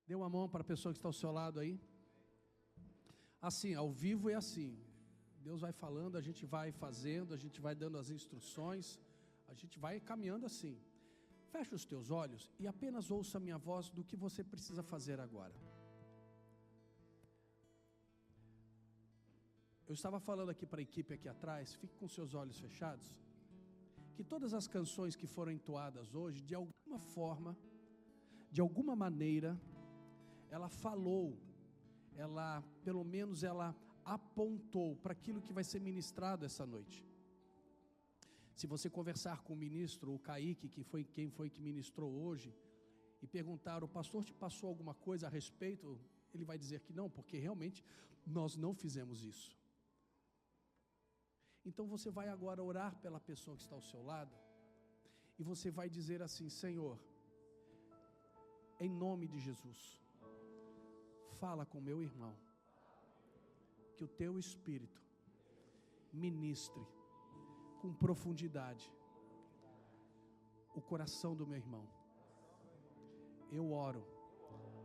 Dê uma mão para a pessoa que está ao seu lado aí. Assim, ao vivo é assim. Deus vai falando, a gente vai fazendo, a gente vai dando as instruções, a gente vai caminhando assim. Feche os teus olhos e apenas ouça a minha voz do que você precisa fazer agora. Eu estava falando aqui para a equipe aqui atrás, fique com seus olhos fechados, que todas as canções que foram entoadas hoje, de alguma forma, de alguma maneira, ela falou, pelo menos ela apontou para aquilo que vai ser ministrado essa noite. Se você conversar com o ministro, o Kaique, quem foi que ministrou hoje, e perguntar, o pastor te passou alguma coisa a respeito? Ele vai dizer que não, porque realmente nós não fizemos isso. Então você vai agora orar pela pessoa que está ao seu lado, e você vai dizer assim: Senhor, em nome de Jesus, fala com meu irmão, que o teu Espírito ministre com profundidade o coração do meu irmão. Eu oro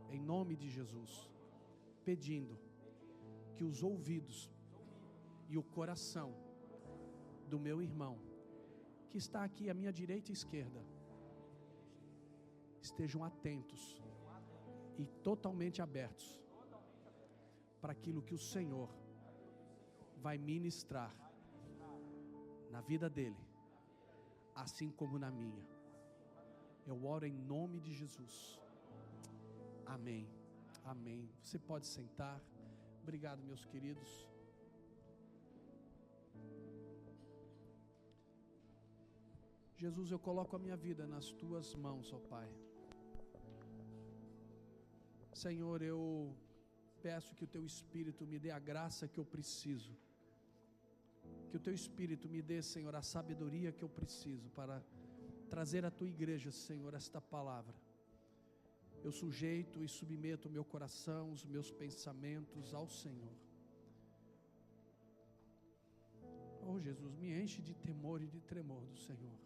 em nome de Jesus, pedindo que os ouvidos e o coração do meu irmão, que está aqui à minha direita e esquerda, estejam atentos e totalmente abertos para aquilo que o Senhor vai ministrar na vida dele, assim como na minha. Eu oro em nome de Jesus. Amém. Amém. Você pode sentar. Obrigado, meus queridos. Jesus, eu coloco a minha vida nas tuas mãos, ó Pai. Senhor, eu peço que o teu Espírito me dê a graça que eu preciso. Que o teu Espírito me dê, Senhor, a sabedoria que eu preciso para trazer à tua igreja, Senhor, esta palavra. Eu sujeito e submeto o meu coração, os meus pensamentos ao Senhor. Oh Jesus, me enche de temor e de tremor do Senhor.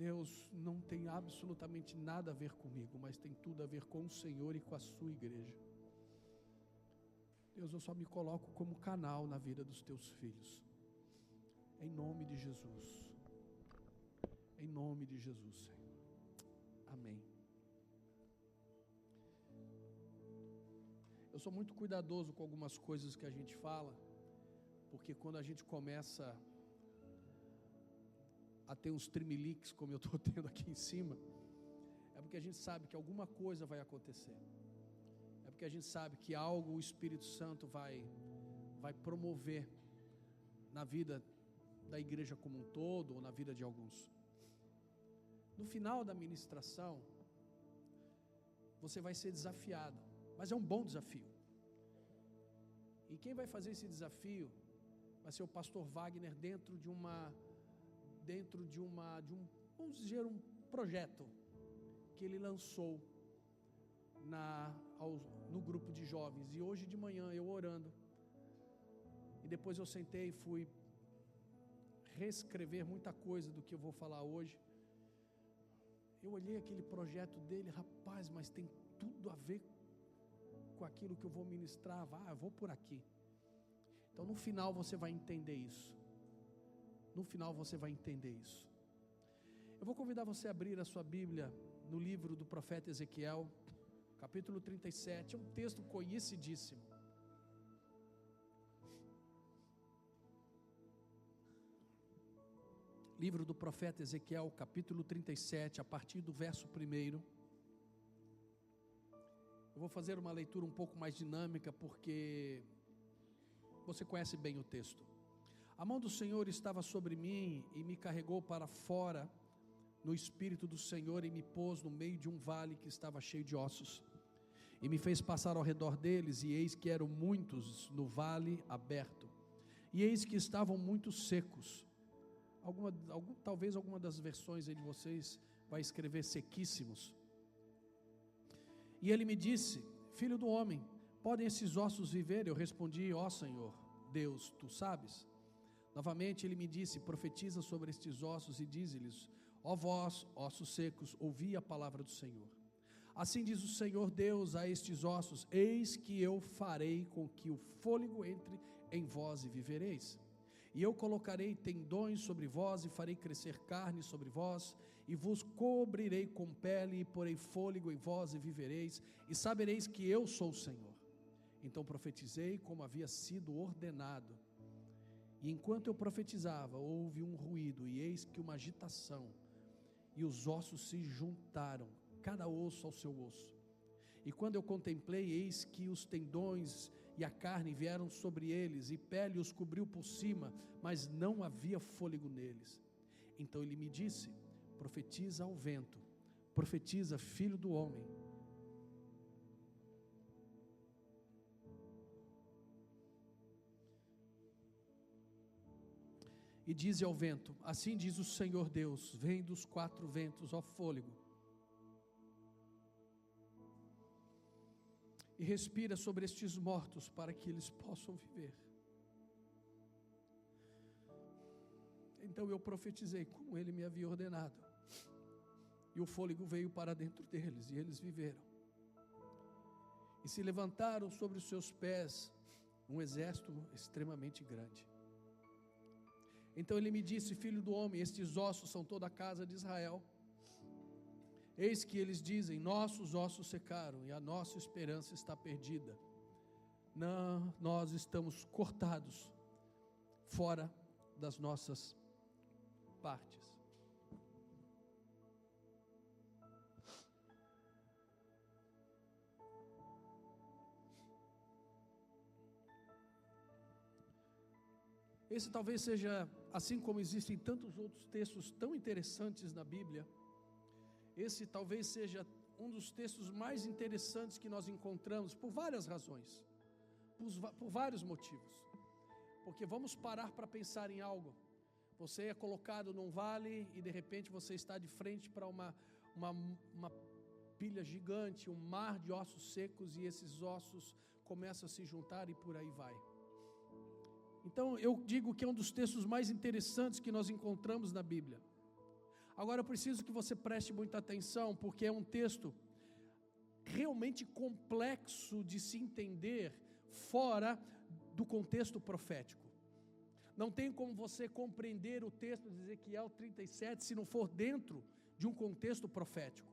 Deus, não tem absolutamente nada a ver comigo, mas tem tudo a ver com o Senhor e com a sua igreja. Deus, eu só me coloco como canal na vida dos teus filhos. Em nome de Jesus. Em nome de Jesus, Senhor. Amém. Eu sou muito cuidadoso com algumas coisas que a gente fala, porque quando a gente começa a ter uns trimeliques, como eu estou tendo aqui em cima, é porque a gente sabe que alguma coisa vai acontecer. É porque a gente sabe que algo o Espírito Santo vai promover na vida da igreja como um todo, ou na vida de alguns. No final da ministração, você vai ser desafiado, mas é um bom desafio. E quem vai fazer esse desafio vai ser o pastor Wagner dentro de um, vamos dizer, um projeto que ele lançou no grupo de jovens. E hoje de manhã eu orando, e depois eu sentei e fui reescrever muita coisa do que eu vou falar hoje. Eu olhei aquele projeto dele, rapaz, mas tem tudo a ver com aquilo que eu vou ministrar. Eu vou por aqui. Então no final você vai entender isso. No final você vai entender isso. Eu vou convidar você a abrir a sua Bíblia no livro do profeta Ezequiel, capítulo 37, é um texto conhecidíssimo. Livro do profeta Ezequiel, capítulo 37, a partir do verso 1. Eu vou fazer uma leitura um pouco mais dinâmica, porque você conhece bem o texto. A mão do Senhor estava sobre mim e me carregou para fora no Espírito do Senhor e me pôs no meio de um vale que estava cheio de ossos. E me fez passar ao redor deles, e eis que eram muitos no vale aberto, e eis que estavam muito secos. Talvez alguma das versões aí de vocês vai escrever sequíssimos. E ele me disse: filho do homem, podem esses ossos viver? Eu respondi: ó Senhor Deus, tu sabes. Novamente ele me disse: profetiza sobre estes ossos e dize-lhes: Ó vós, ossos secos, ouvi a palavra do Senhor. Assim diz o Senhor Deus a estes ossos: eis que eu farei com que o fôlego entre em vós e vivereis. E eu colocarei tendões sobre vós e farei crescer carne sobre vós, e vos cobrirei com pele e porei fôlego em vós e vivereis, e sabereis que eu sou o Senhor. Então profetizei como havia sido ordenado. E enquanto eu profetizava, houve um ruído, e eis que uma agitação, e os ossos se juntaram, cada osso ao seu osso. E quando eu contemplei, eis que os tendões e a carne vieram sobre eles, e pele os cobriu por cima, mas não havia fôlego neles. Então ele me disse: profetiza ao vento, profetiza, filho do homem. E dize ao vento: assim diz o Senhor Deus, vem dos 4 ventos, ó fôlego, e respira sobre estes mortos, para que eles possam viver. Então eu profetizei como ele me havia ordenado, e o fôlego veio para dentro deles, e eles viveram. E se levantaram sobre os seus pés um exército extremamente grande. Então ele me disse: filho do homem, estes ossos são toda a casa de Israel. Eis que eles dizem: nossos ossos secaram e a nossa esperança está perdida. Não, nós estamos cortados fora das nossas partes. Esse talvez seja, assim como existem tantos outros textos tão interessantes na Bíblia, esse talvez seja um dos textos mais interessantes que nós encontramos, por várias razões, por vários motivos. Porque vamos parar para pensar em algo. Você é colocado num vale e de repente você está de frente para uma pilha gigante, um mar de ossos secos, e esses ossos começam a se juntar e por aí vai. Então eu digo que é um dos textos mais interessantes que nós encontramos na Bíblia. Agora eu preciso que você preste muita atenção, porque é um texto realmente complexo de se entender fora do contexto profético. Não tem como você compreender o texto de Ezequiel 37 se não for dentro de um contexto profético.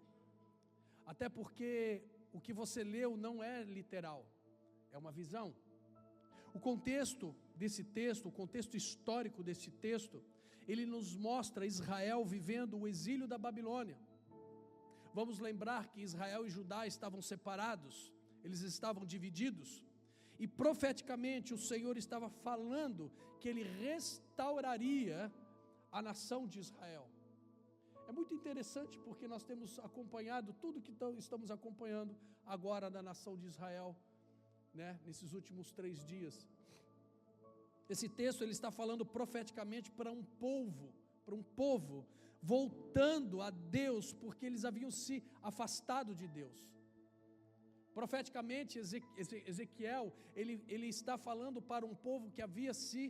Até porque o que você leu não é literal, é uma visão. O contexto desse texto, o contexto histórico desse texto, ele nos mostra Israel vivendo o exílio da Babilônia. Vamos lembrar que Israel e Judá estavam separados, eles estavam divididos, e profeticamente o Senhor estava falando que Ele restauraria a nação de Israel. É muito interessante porque nós temos acompanhado tudo que estamos acompanhando agora da nação de Israel, né, nesses últimos 3 dias. Esse texto ele está falando profeticamente para um povo voltando a Deus, porque eles haviam se afastado de Deus. Profeticamente, Ezequiel, ele está falando para um povo que havia se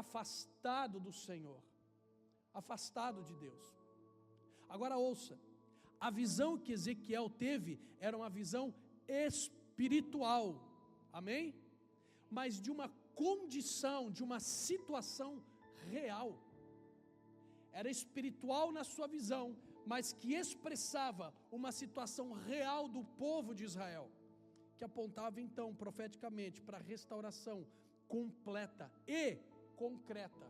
afastado do Senhor, afastado de Deus. Agora ouça, a visão que Ezequiel teve era uma visão espiritual, amém? Mas de uma condição, de uma situação real. Era espiritual na sua visão, mas que expressava uma situação real do povo de Israel, que apontava então profeticamente para a restauração completa e concreta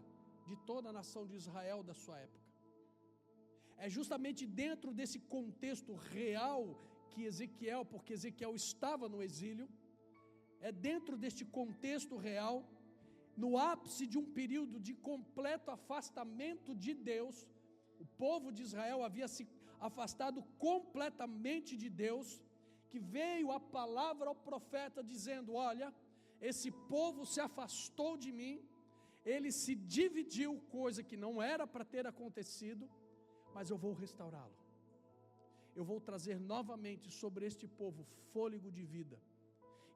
de toda a nação de Israel da sua época. É justamente dentro desse contexto real que Ezequiel, porque Ezequiel estava no exílio, é dentro deste contexto real, no ápice de um período de completo afastamento de Deus, o povo de Israel havia se afastado completamente de Deus, que veio a palavra ao profeta dizendo: olha, esse povo se afastou de mim, ele se dividiu, coisa que não era para ter acontecido, mas eu vou restaurá-lo, eu vou trazer novamente sobre este povo fôlego de vida,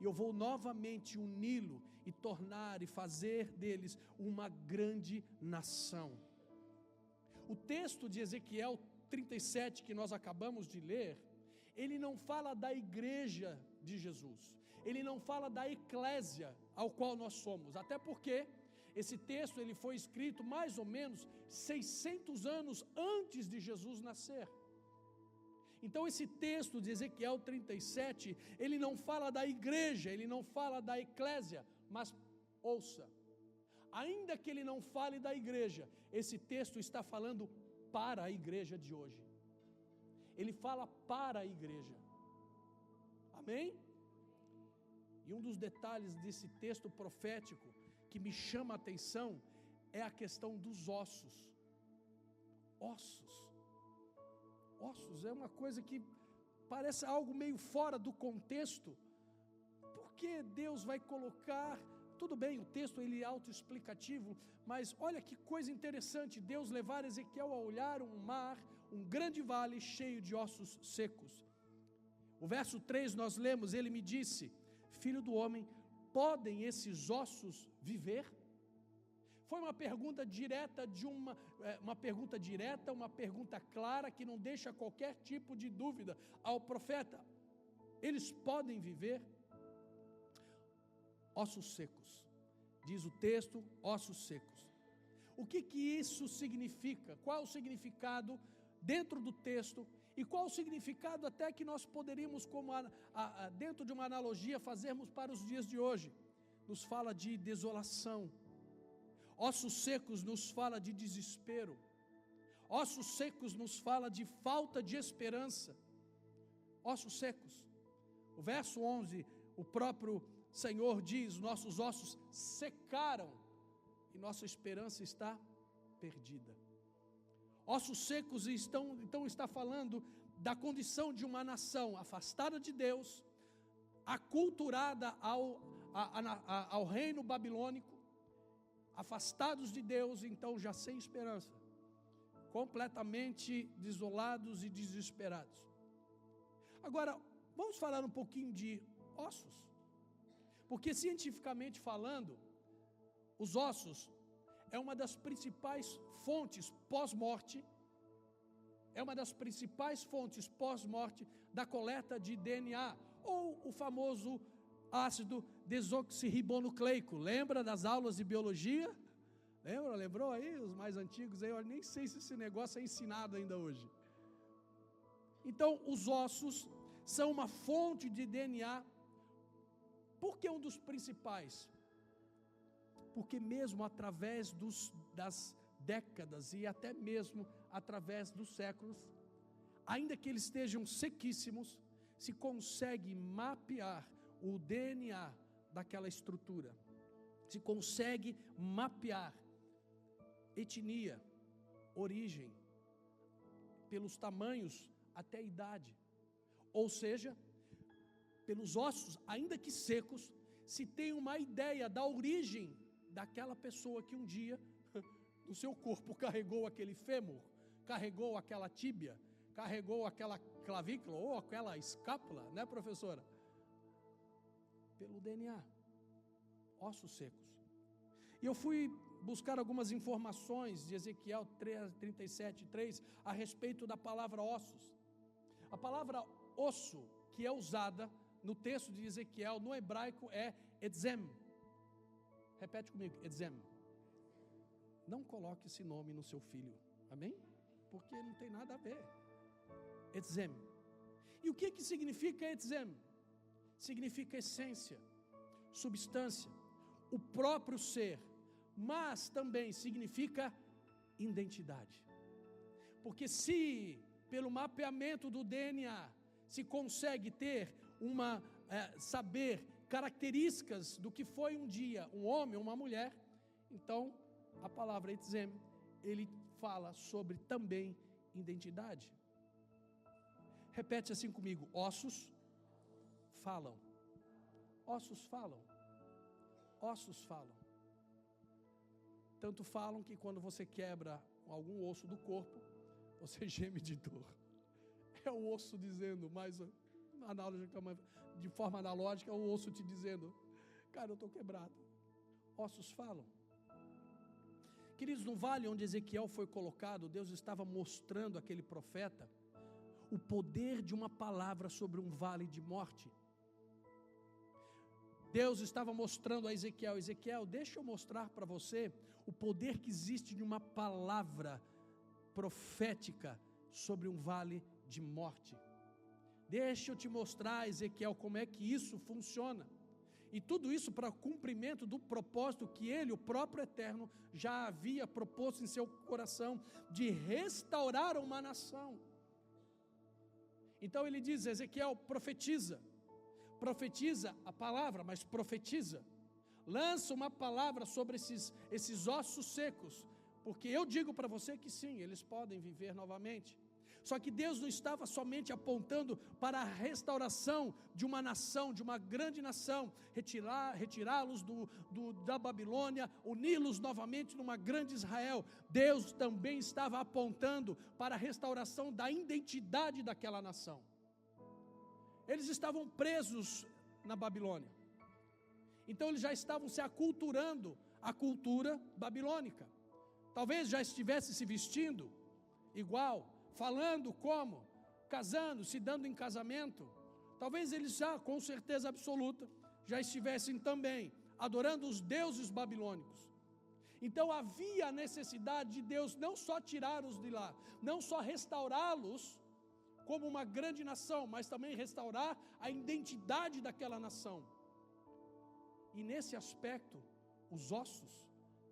e eu vou novamente uni-lo e tornar e fazer deles uma grande nação. O texto de Ezequiel 37 que nós acabamos de ler, ele não fala da igreja de Jesus, ele não fala da eclésia ao qual nós somos, até porque esse texto ele foi escrito mais ou menos 600 anos antes de Jesus nascer. Então esse texto de Ezequiel 37, ele não fala da igreja, ele não fala da eclésia, mas ouça, ainda que ele não fale da igreja, esse texto está falando para a igreja de hoje. Ele fala para a igreja. Amém? E um dos detalhes desse texto profético que me chama a atenção é a questão dos ossos. Ossos. Ossos é uma coisa que parece algo meio fora do contexto. Por que Deus vai colocar... Tudo bem, o texto ele é autoexplicativo, mas olha que coisa interessante, Deus levar Ezequiel a olhar um mar, um grande vale cheio de ossos secos. O verso 3 nós lemos, ele me disse: filho do homem, podem esses ossos viver? Foi uma pergunta direta uma pergunta clara que não deixa qualquer tipo de dúvida ao profeta. Eles podem viver? Ossos secos, diz o texto, ossos secos. O que isso significa? Qual é o significado dentro do texto? E qual o significado até que nós poderíamos, como dentro de uma analogia, fazermos para os dias de hoje? Nos fala de desolação. Ossos secos nos fala de desespero. Ossos secos nos fala de falta de esperança. Ossos secos. O verso 11, o próprio Senhor diz: nossos ossos secaram e nossa esperança está perdida. Ossos secos então está falando da condição de uma nação afastada de Deus, aculturada ao reino babilônico, afastados de Deus, então já sem esperança, completamente desolados e desesperados. Agora, vamos falar um pouquinho de ossos, porque cientificamente falando, os ossos é uma das principais fontes pós-morte, da coleta de DNA, ou o famoso ácido desoxirribonucleico. Lembra das aulas de biologia? Lembrou aí? Os mais antigos aí, eu nem sei se esse negócio é ensinado ainda hoje. Então, os ossos são uma fonte de DNA. Por que um dos principais? Porque mesmo através das décadas e até mesmo através dos séculos, ainda que eles estejam sequíssimos, se consegue mapear o DNA daquela estrutura, se consegue mapear etnia, origem, pelos tamanhos até a idade, ou seja, pelos ossos, ainda que secos, se tem uma ideia da origem daquela pessoa que um dia, no seu corpo, carregou aquele fêmur, carregou aquela tíbia, carregou aquela clavícula, ou aquela escápula, né, professora? Pelo DNA, ossos secos. E eu fui buscar algumas informações de Ezequiel 37:3 a respeito da palavra ossos. A palavra osso, que é usada no texto de Ezequiel, no hebraico é etzem. Repete comigo, etzem. Não coloque esse nome no seu filho, amém? Porque não tem nada a ver. Etzem. E o que significa etzem? Significa essência, substância, o próprio ser, mas também significa identidade. Porque se pelo mapeamento do DNA se consegue ter saber características do que foi um dia um homem ou uma mulher, então a palavra etzem, ele fala sobre também identidade. Repete assim comigo: ossos falam. Ossos falam. Ossos falam. Tanto falam que quando você quebra algum osso do corpo, você geme de dor. É o osso dizendo, de forma analógica, é o osso te dizendo: cara, eu estou quebrado. Ossos falam. Queridos, no vale onde Ezequiel foi colocado, Deus estava mostrando àquele profeta o poder de uma palavra sobre um vale de morte. Deus estava mostrando a Ezequiel: Ezequiel, deixa eu mostrar para você o poder que existe de uma palavra profética sobre um vale de morte. Deixa eu te mostrar, Ezequiel, como é que isso funciona. E tudo isso para cumprimento do propósito que Ele, o próprio Eterno, já havia proposto em seu coração, de restaurar uma nação. Então ele diz: Ezequiel, profetiza a palavra, mas profetiza, lança uma palavra sobre esses ossos secos, porque eu digo para você que sim, eles podem viver novamente. Só que Deus não estava somente apontando para a restauração de uma nação, de uma grande nação, retirá-los da Babilônia, uni-los novamente numa grande Israel. Deus também estava apontando para a restauração da identidade daquela nação. Eles estavam presos na Babilônia, então eles já estavam se aculturando à cultura babilônica. Talvez já estivesse se vestindo igual, falando como, casando, se dando em casamento. Talvez eles já, com certeza absoluta, já estivessem também adorando os deuses babilônicos. Então havia a necessidade de Deus não só tirá-los de lá, não só restaurá-los como uma grande nação, mas também restaurar a identidade daquela nação. E nesse aspecto, os ossos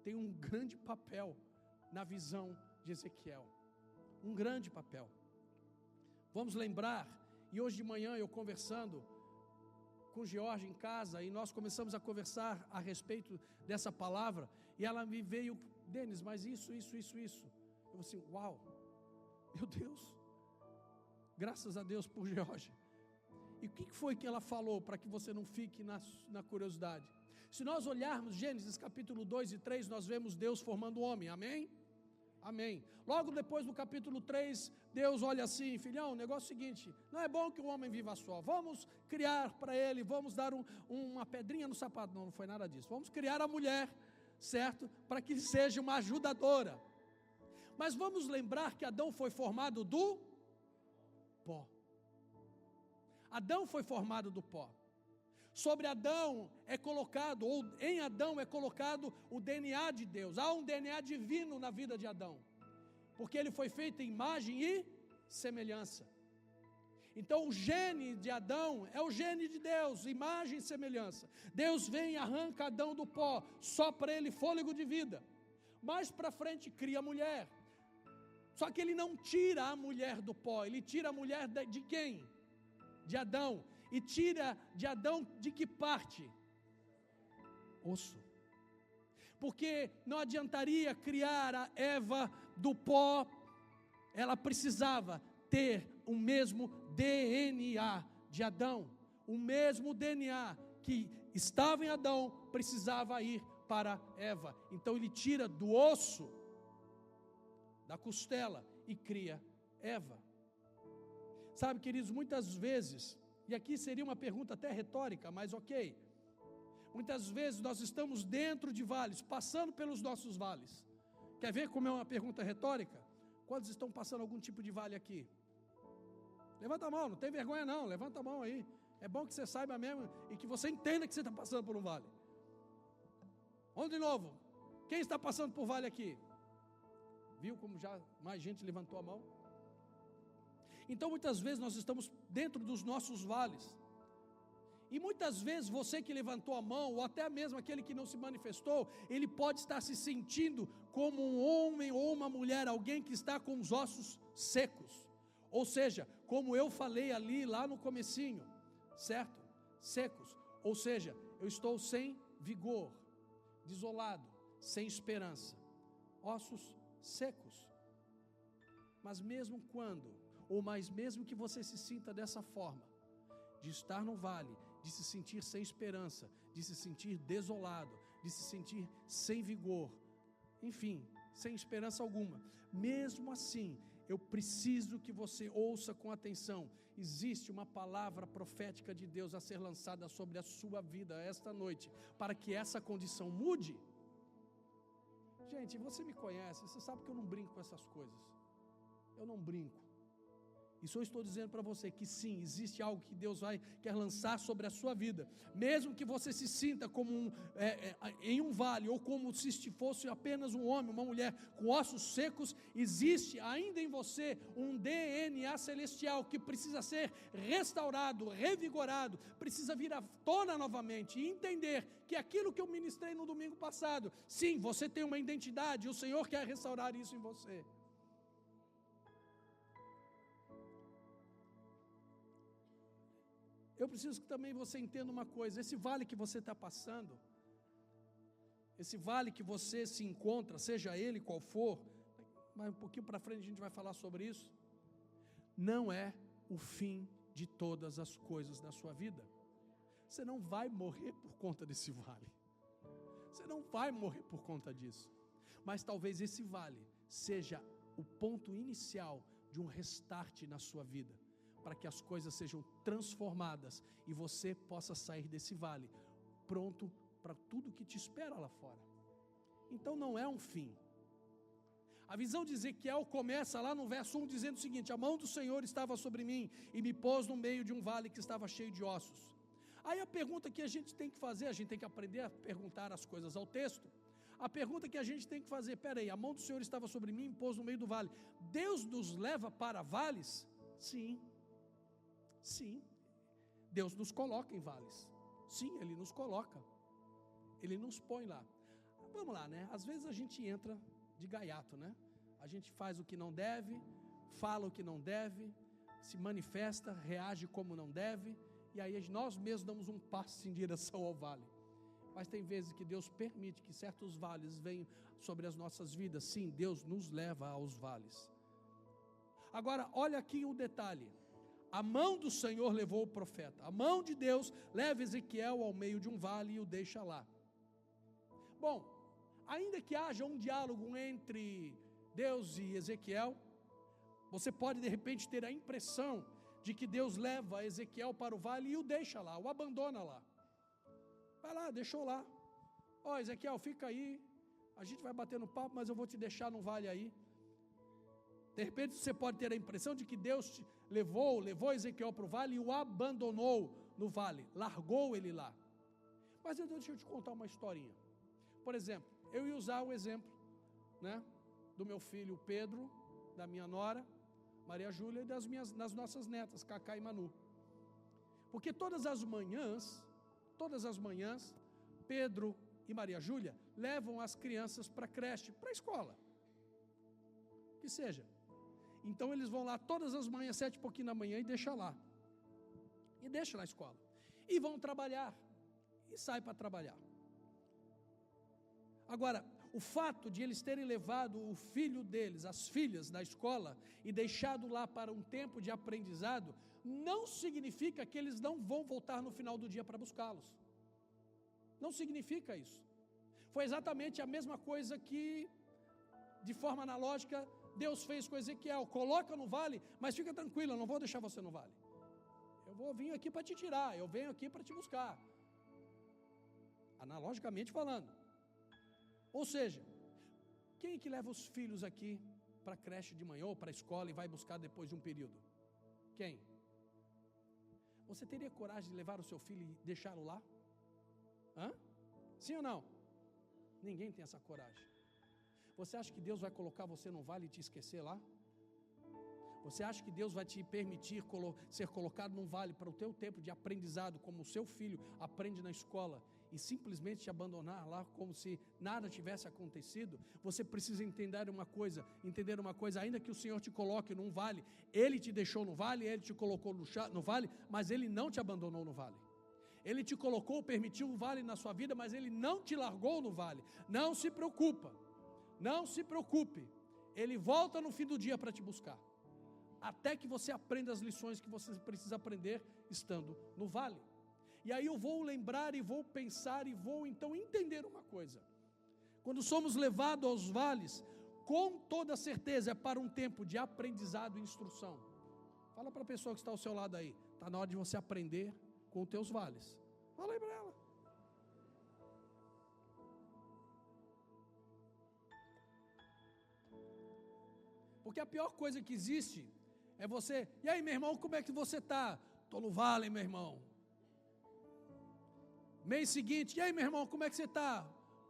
têm um grande papel na visão de Ezequiel. Um grande papel. Vamos lembrar, e hoje de manhã eu conversando com George em casa, e nós começamos a conversar a respeito dessa palavra, e ela me veio: Denis, mas isso. Eu falei assim: uau, meu Deus, graças a Deus por George. E o que foi que ela falou, para que você não fique na curiosidade? Se nós olharmos Gênesis capítulo 2 e 3, nós vemos Deus formando o homem, amém? Amém. Logo depois no capítulo 3, Deus olha assim: filhão, o negócio é o seguinte, não é bom que o homem viva só, vamos criar para ele, vamos dar uma pedrinha no sapato. Não foi nada disso, vamos criar a mulher, certo? Para que seja uma ajudadora. Mas vamos lembrar que Adão foi formado do pó. Adão foi formado do pó. Sobre Adão é colocado, ou em Adão é colocado o DNA de Deus. Há um DNA divino na vida de Adão, porque ele foi feito em imagem e semelhança. Então o gene de Adão é o gene de Deus, imagem e semelhança. Deus vem e arranca Adão do pó, sopra ele fôlego de vida. Mais para frente cria a mulher. Só que ele não tira a mulher do pó, ele tira a mulher de quem? De Adão. E tira de Adão de que parte? Osso. Porque não adiantaria criar a Eva do pó, ela precisava ter o mesmo DNA de Adão. O mesmo DNA que estava em Adão precisava ir para Eva. Então ele tira do osso, da costela, e cria Eva. Sabe, queridos, muitas vezes, e aqui seria uma pergunta até retórica, mas ok, muitas vezes nós estamos dentro de vales, passando pelos nossos vales. Quer ver como é uma pergunta retórica? Quantos estão passando algum tipo de vale aqui? Levanta a mão, não tem vergonha não, levanta a mão aí. É bom que você saiba mesmo e que você entenda que você está passando por um vale. Vamos de novo. Quem está passando por vale aqui? Viu como já mais gente levantou a mão? Então muitas vezes nós estamos dentro dos nossos vales. E muitas vezes você que levantou a mão, ou até mesmo aquele que não se manifestou, ele pode estar se sentindo como um homem ou uma mulher, alguém que está com os ossos secos. Ou seja, como eu falei ali lá no comecinho, certo? Secos. Ou seja, eu estou sem vigor, desolado, sem esperança. Ossos secos. Mas mesmo mesmo que você se sinta dessa forma, de estar no vale, de se sentir sem esperança, de se sentir desolado, de se sentir sem vigor, enfim, sem esperança alguma, mesmo assim, eu preciso que você ouça com atenção. Existe uma palavra profética de Deus a ser lançada sobre a sua vida esta noite, para que essa condição mude. Gente, você me conhece, você sabe que eu não brinco com essas coisas. Eu não brinco. E só estou dizendo para você que sim, existe algo que Deus quer lançar sobre a sua vida. Mesmo que você se sinta como em um vale, ou como se fosse apenas um homem, uma mulher com ossos secos, existe ainda em você um DNA celestial que precisa ser restaurado, revigorado, precisa vir à tona novamente e entender que aquilo que eu ministrei no domingo passado, sim, você tem uma identidade e o Senhor quer restaurar isso em você. Eu preciso que também você entenda uma coisa, esse vale que você está passando, esse vale que você se encontra, seja ele qual for, mas um pouquinho para frente a gente vai falar sobre isso, não é o fim de todas as coisas na sua vida. Você não vai morrer por conta desse vale, você não vai morrer por conta disso, mas talvez esse vale seja o ponto inicial de um restart na sua vida, para que as coisas sejam transformadas e você possa sair desse vale pronto para tudo que te espera lá fora. Então não é um fim. A visão de Ezequiel começa lá no verso 1 dizendo o seguinte: a mão do Senhor estava sobre mim e me pôs no meio de um vale que estava cheio de ossos. Aí a pergunta que a gente tem que fazer, a gente tem que aprender a perguntar as coisas ao texto. A pergunta que a gente tem que fazer: peraí, a mão do Senhor estava sobre mim e me pôs no meio do vale. Deus nos leva para vales? Sim. Sim, Deus nos coloca em vales. Sim, Ele nos coloca. Ele nos põe lá. Vamos lá, né? Às vezes a gente entra de gaiato, né? A gente faz o que não deve, fala o que não deve, se manifesta, reage como não deve, e aí nós mesmos damos um passo em direção ao vale. Mas tem vezes que Deus permite que certos vales venham sobre as nossas vidas. Sim, Deus nos leva aos vales. Agora, olha aqui o detalhe. A mão do Senhor levou o profeta, a mão de Deus leva Ezequiel ao meio de um vale e o deixa lá. Bom, ainda que haja um diálogo entre Deus e Ezequiel, você pode de repente ter a impressão de que Deus leva Ezequiel para o vale e o deixa lá, o abandona lá. Vai lá, deixou lá. Ó, Ezequiel, fica aí, a gente vai bater no papo, mas eu vou te deixar no vale aí. De repente você pode ter a impressão de que Deus levou Ezequiel para o vale e o abandonou no vale, largou ele lá. Mas deixa eu te contar uma historinha. Por exemplo, eu ia usar o exemplo, né, do meu filho Pedro, da minha nora, Maria Júlia, e das nossas netas, Cacá e Manu. Porque todas as manhãs, Pedro e Maria Júlia levam as crianças para a creche, para a escola, que seja. Então eles vão lá todas as manhãs, 7 e pouquinho da manhã, e deixam lá. E deixam na escola. E vão trabalhar. E saem para trabalhar. Agora, o fato de eles terem levado o filho deles, as filhas, na escola, e deixado lá para um tempo de aprendizado, não significa que eles não vão voltar no final do dia para buscá-los. Não significa isso. Foi exatamente a mesma coisa que, de forma analógica, Deus fez com Ezequiel: coloca no vale, mas fica tranquilo, eu não vou deixar você no vale. Eu vou vir aqui para te tirar, eu venho aqui para te buscar. Analogicamente falando. Ou seja, quem é que leva os filhos aqui para a creche de manhã ou para a escola e vai buscar depois de um período? Quem? Você teria coragem de levar o seu filho e deixá-lo lá? Hã? Sim ou não? Ninguém tem essa coragem. Você acha que Deus vai colocar você no vale e te esquecer lá? Você acha que Deus vai te permitir ser colocado num vale para o teu tempo de aprendizado, como o seu filho aprende na escola, e simplesmente te abandonar lá como se nada tivesse acontecido? Você precisa entender uma coisa, ainda que o Senhor te coloque num vale, Ele te deixou no vale, Ele te colocou no vale, mas Ele não te abandonou no vale. Ele te colocou, permitiu um vale na sua vida, mas Ele não te largou no vale. Não se preocupa. Não se preocupe, Ele volta no fim do dia para te buscar, até que você aprenda as lições que você precisa aprender estando no vale. E aí eu vou lembrar e vou pensar e vou então entender uma coisa: quando somos levados aos vales, com toda certeza é para um tempo de aprendizado e instrução. Fala para a pessoa que está ao seu lado aí, está na hora de você aprender com os teus vales. Fala aí para ela. Porque a pior coisa que existe é você, e aí meu irmão, como é que você está? Estou no vale, meu irmão. Mês seguinte, e aí meu irmão, como é que você está?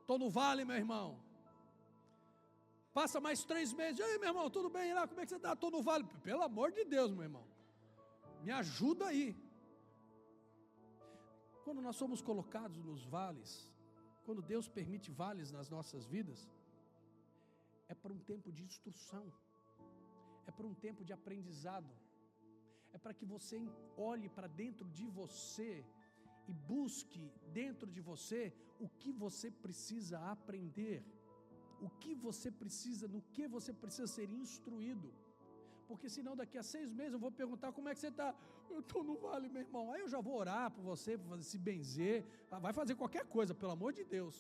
Estou no vale, meu irmão. Passa mais 3 meses, e aí meu irmão, tudo bem lá, como é que você está? Estou no vale. Pelo amor de Deus, meu irmão, me ajuda aí. Quando nós somos colocados nos vales, quando Deus permite vales nas nossas vidas, é para um tempo de instrução, é para um tempo de aprendizado, é para que você olhe para dentro de você e busque dentro de você o que você precisa aprender, o que você precisa, no que você precisa ser instruído, porque senão daqui a 6 meses eu vou perguntar como é que você está. Eu estou no vale, meu irmão. Aí eu já vou orar por você, para se benzer, vai fazer qualquer coisa, pelo amor de Deus.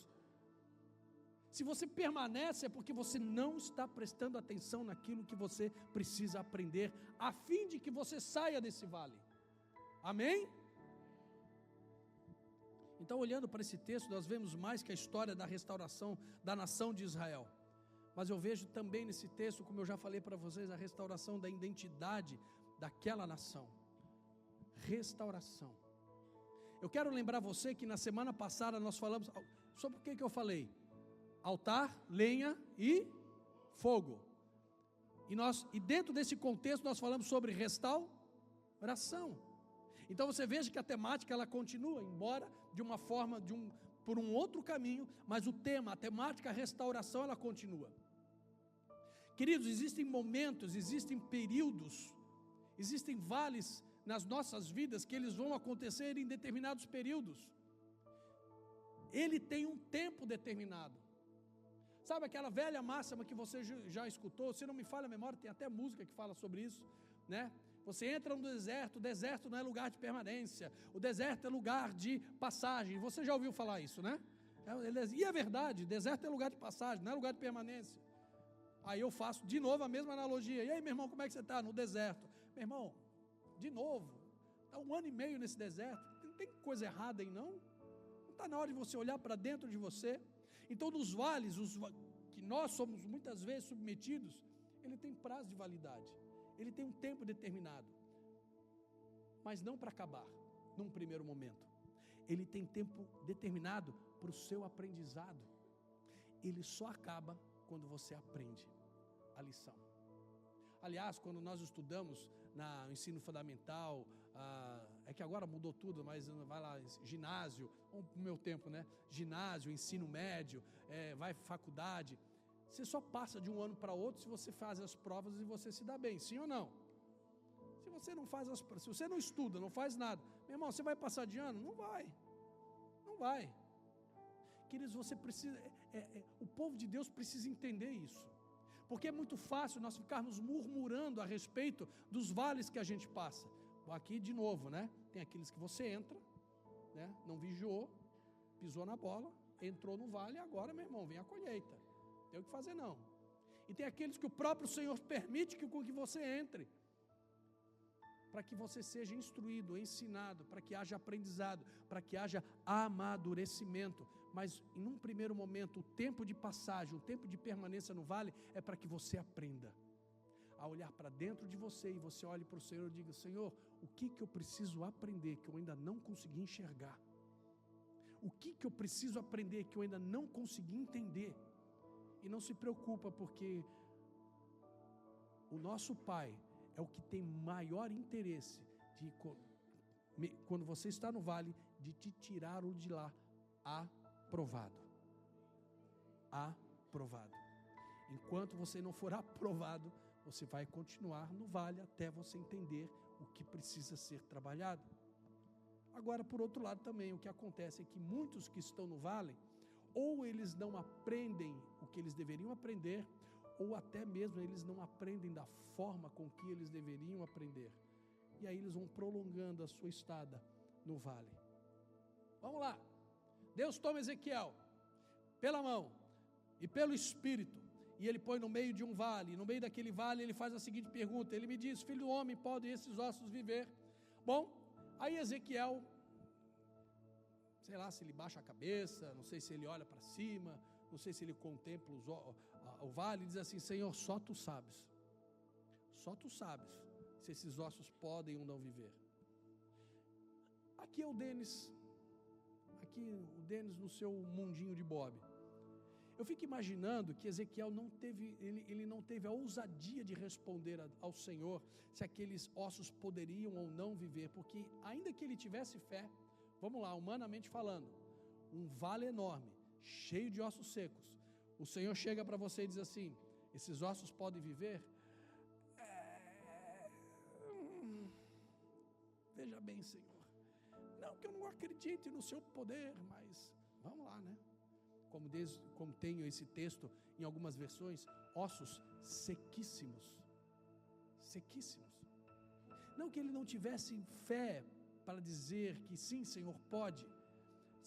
Se você permanece é porque você não está prestando atenção naquilo que você precisa aprender, a fim de que você saia desse vale. Amém? Então, olhando para esse texto, nós vemos mais que a história da restauração da nação de Israel. Mas eu vejo também nesse texto, como eu já falei para vocês, a restauração da identidade daquela nação. Restauração. Eu quero lembrar você que na semana passada nós falamos sobre o que eu falei? Altar, lenha e fogo. E dentro desse contexto nós falamos sobre restauração. Então você veja que a temática ela continua, embora de uma forma, por um outro caminho, mas o tema, a temática, a restauração, ela continua. Queridos, existem momentos, existem períodos, existem vales nas nossas vidas que eles vão acontecer em determinados períodos. Ele tem um tempo determinado. Sabe aquela velha máxima que você já escutou? Se não me falha a memória, tem até música que fala sobre isso, né? Você entra no deserto, o deserto não é lugar de permanência, o deserto é lugar de passagem. Você já ouviu falar isso, né? E é verdade, deserto é lugar de passagem, não é lugar de permanência. Aí eu faço de novo a mesma analogia. E aí, meu irmão, como é que você está? No deserto. Meu irmão, de novo, está 1 ano e meio nesse deserto, não tem coisa errada aí não? Não está na hora de você olhar para dentro de você? Então, nos vales, que nós somos muitas vezes submetidos, ele tem prazo de validade, ele tem um tempo determinado, mas não para acabar, num primeiro momento. Ele tem tempo determinado para o seu aprendizado. Ele só acaba quando você aprende a lição. Aliás, quando nós estudamos no ensino fundamental, é que agora mudou tudo, mas vai lá, ginásio, no meu tempo, né? Ginásio, ensino médio, vai faculdade, você só passa de um ano para outro se você faz as provas e você se dá bem, sim ou não? Se você não faz se você não estuda, não faz nada, meu irmão, você vai passar de ano? Não vai, não vai. Queridos, você precisa, o povo de Deus precisa entender isso, porque é muito fácil nós ficarmos murmurando a respeito dos vales que a gente passa. Aqui de novo, né? Tem aqueles que você entra, né? Não vigiou, pisou na bola, entrou no vale, agora, meu irmão, vem a colheita, não tem o que fazer não. E tem aqueles que o próprio Senhor permite com que você entre, para que você seja instruído, ensinado, para que haja aprendizado, para que haja amadurecimento. Mas em um primeiro momento, o tempo de passagem, o tempo de permanência no vale é para que você aprenda a olhar para dentro de você e você olhe para o Senhor e diga: Senhor, o que eu preciso aprender que eu ainda não consegui enxergar? O que eu preciso aprender que eu ainda não consegui entender? E não se preocupa, porque o nosso Pai é o que tem maior interesse de, quando você está no vale, de te tirar o de lá aprovado. Aprovado. Enquanto você não for aprovado, você vai continuar no vale até você entender o que precisa ser trabalhado. Agora, por outro lado também, o que acontece é que muitos que estão no vale, ou eles não aprendem o que eles deveriam aprender, ou até mesmo eles não aprendem da forma com que eles deveriam aprender. E aí eles vão prolongando a sua estada no vale. Vamos lá. Deus toma Ezequiel pela mão e pelo Espírito, e ele põe no meio de um vale. No meio daquele vale ele faz a seguinte pergunta. Ele me diz: filho do homem, podem esses ossos viver? Bom, aí Ezequiel, sei lá se ele baixa a cabeça, não sei se ele olha para cima, não sei se ele contempla o vale, e diz assim: Senhor, só tu sabes. só tu sabes se esses ossos podem ou não viver. Aqui é o Denis no seu mundinho de Bob. Eu fico imaginando que Ezequiel ele não teve a ousadia de responder ao Senhor se aqueles ossos poderiam ou não viver, porque ainda que ele tivesse fé, vamos lá, humanamente falando, um vale enorme, cheio de ossos secos, o Senhor chega para você e diz assim: esses ossos podem viver? Veja bem, Senhor, não que eu não acredite no seu poder, mas vamos lá, né? Como tenho esse texto em algumas versões, ossos sequíssimos. Não que ele não tivesse fé para dizer que sim, Senhor, pode.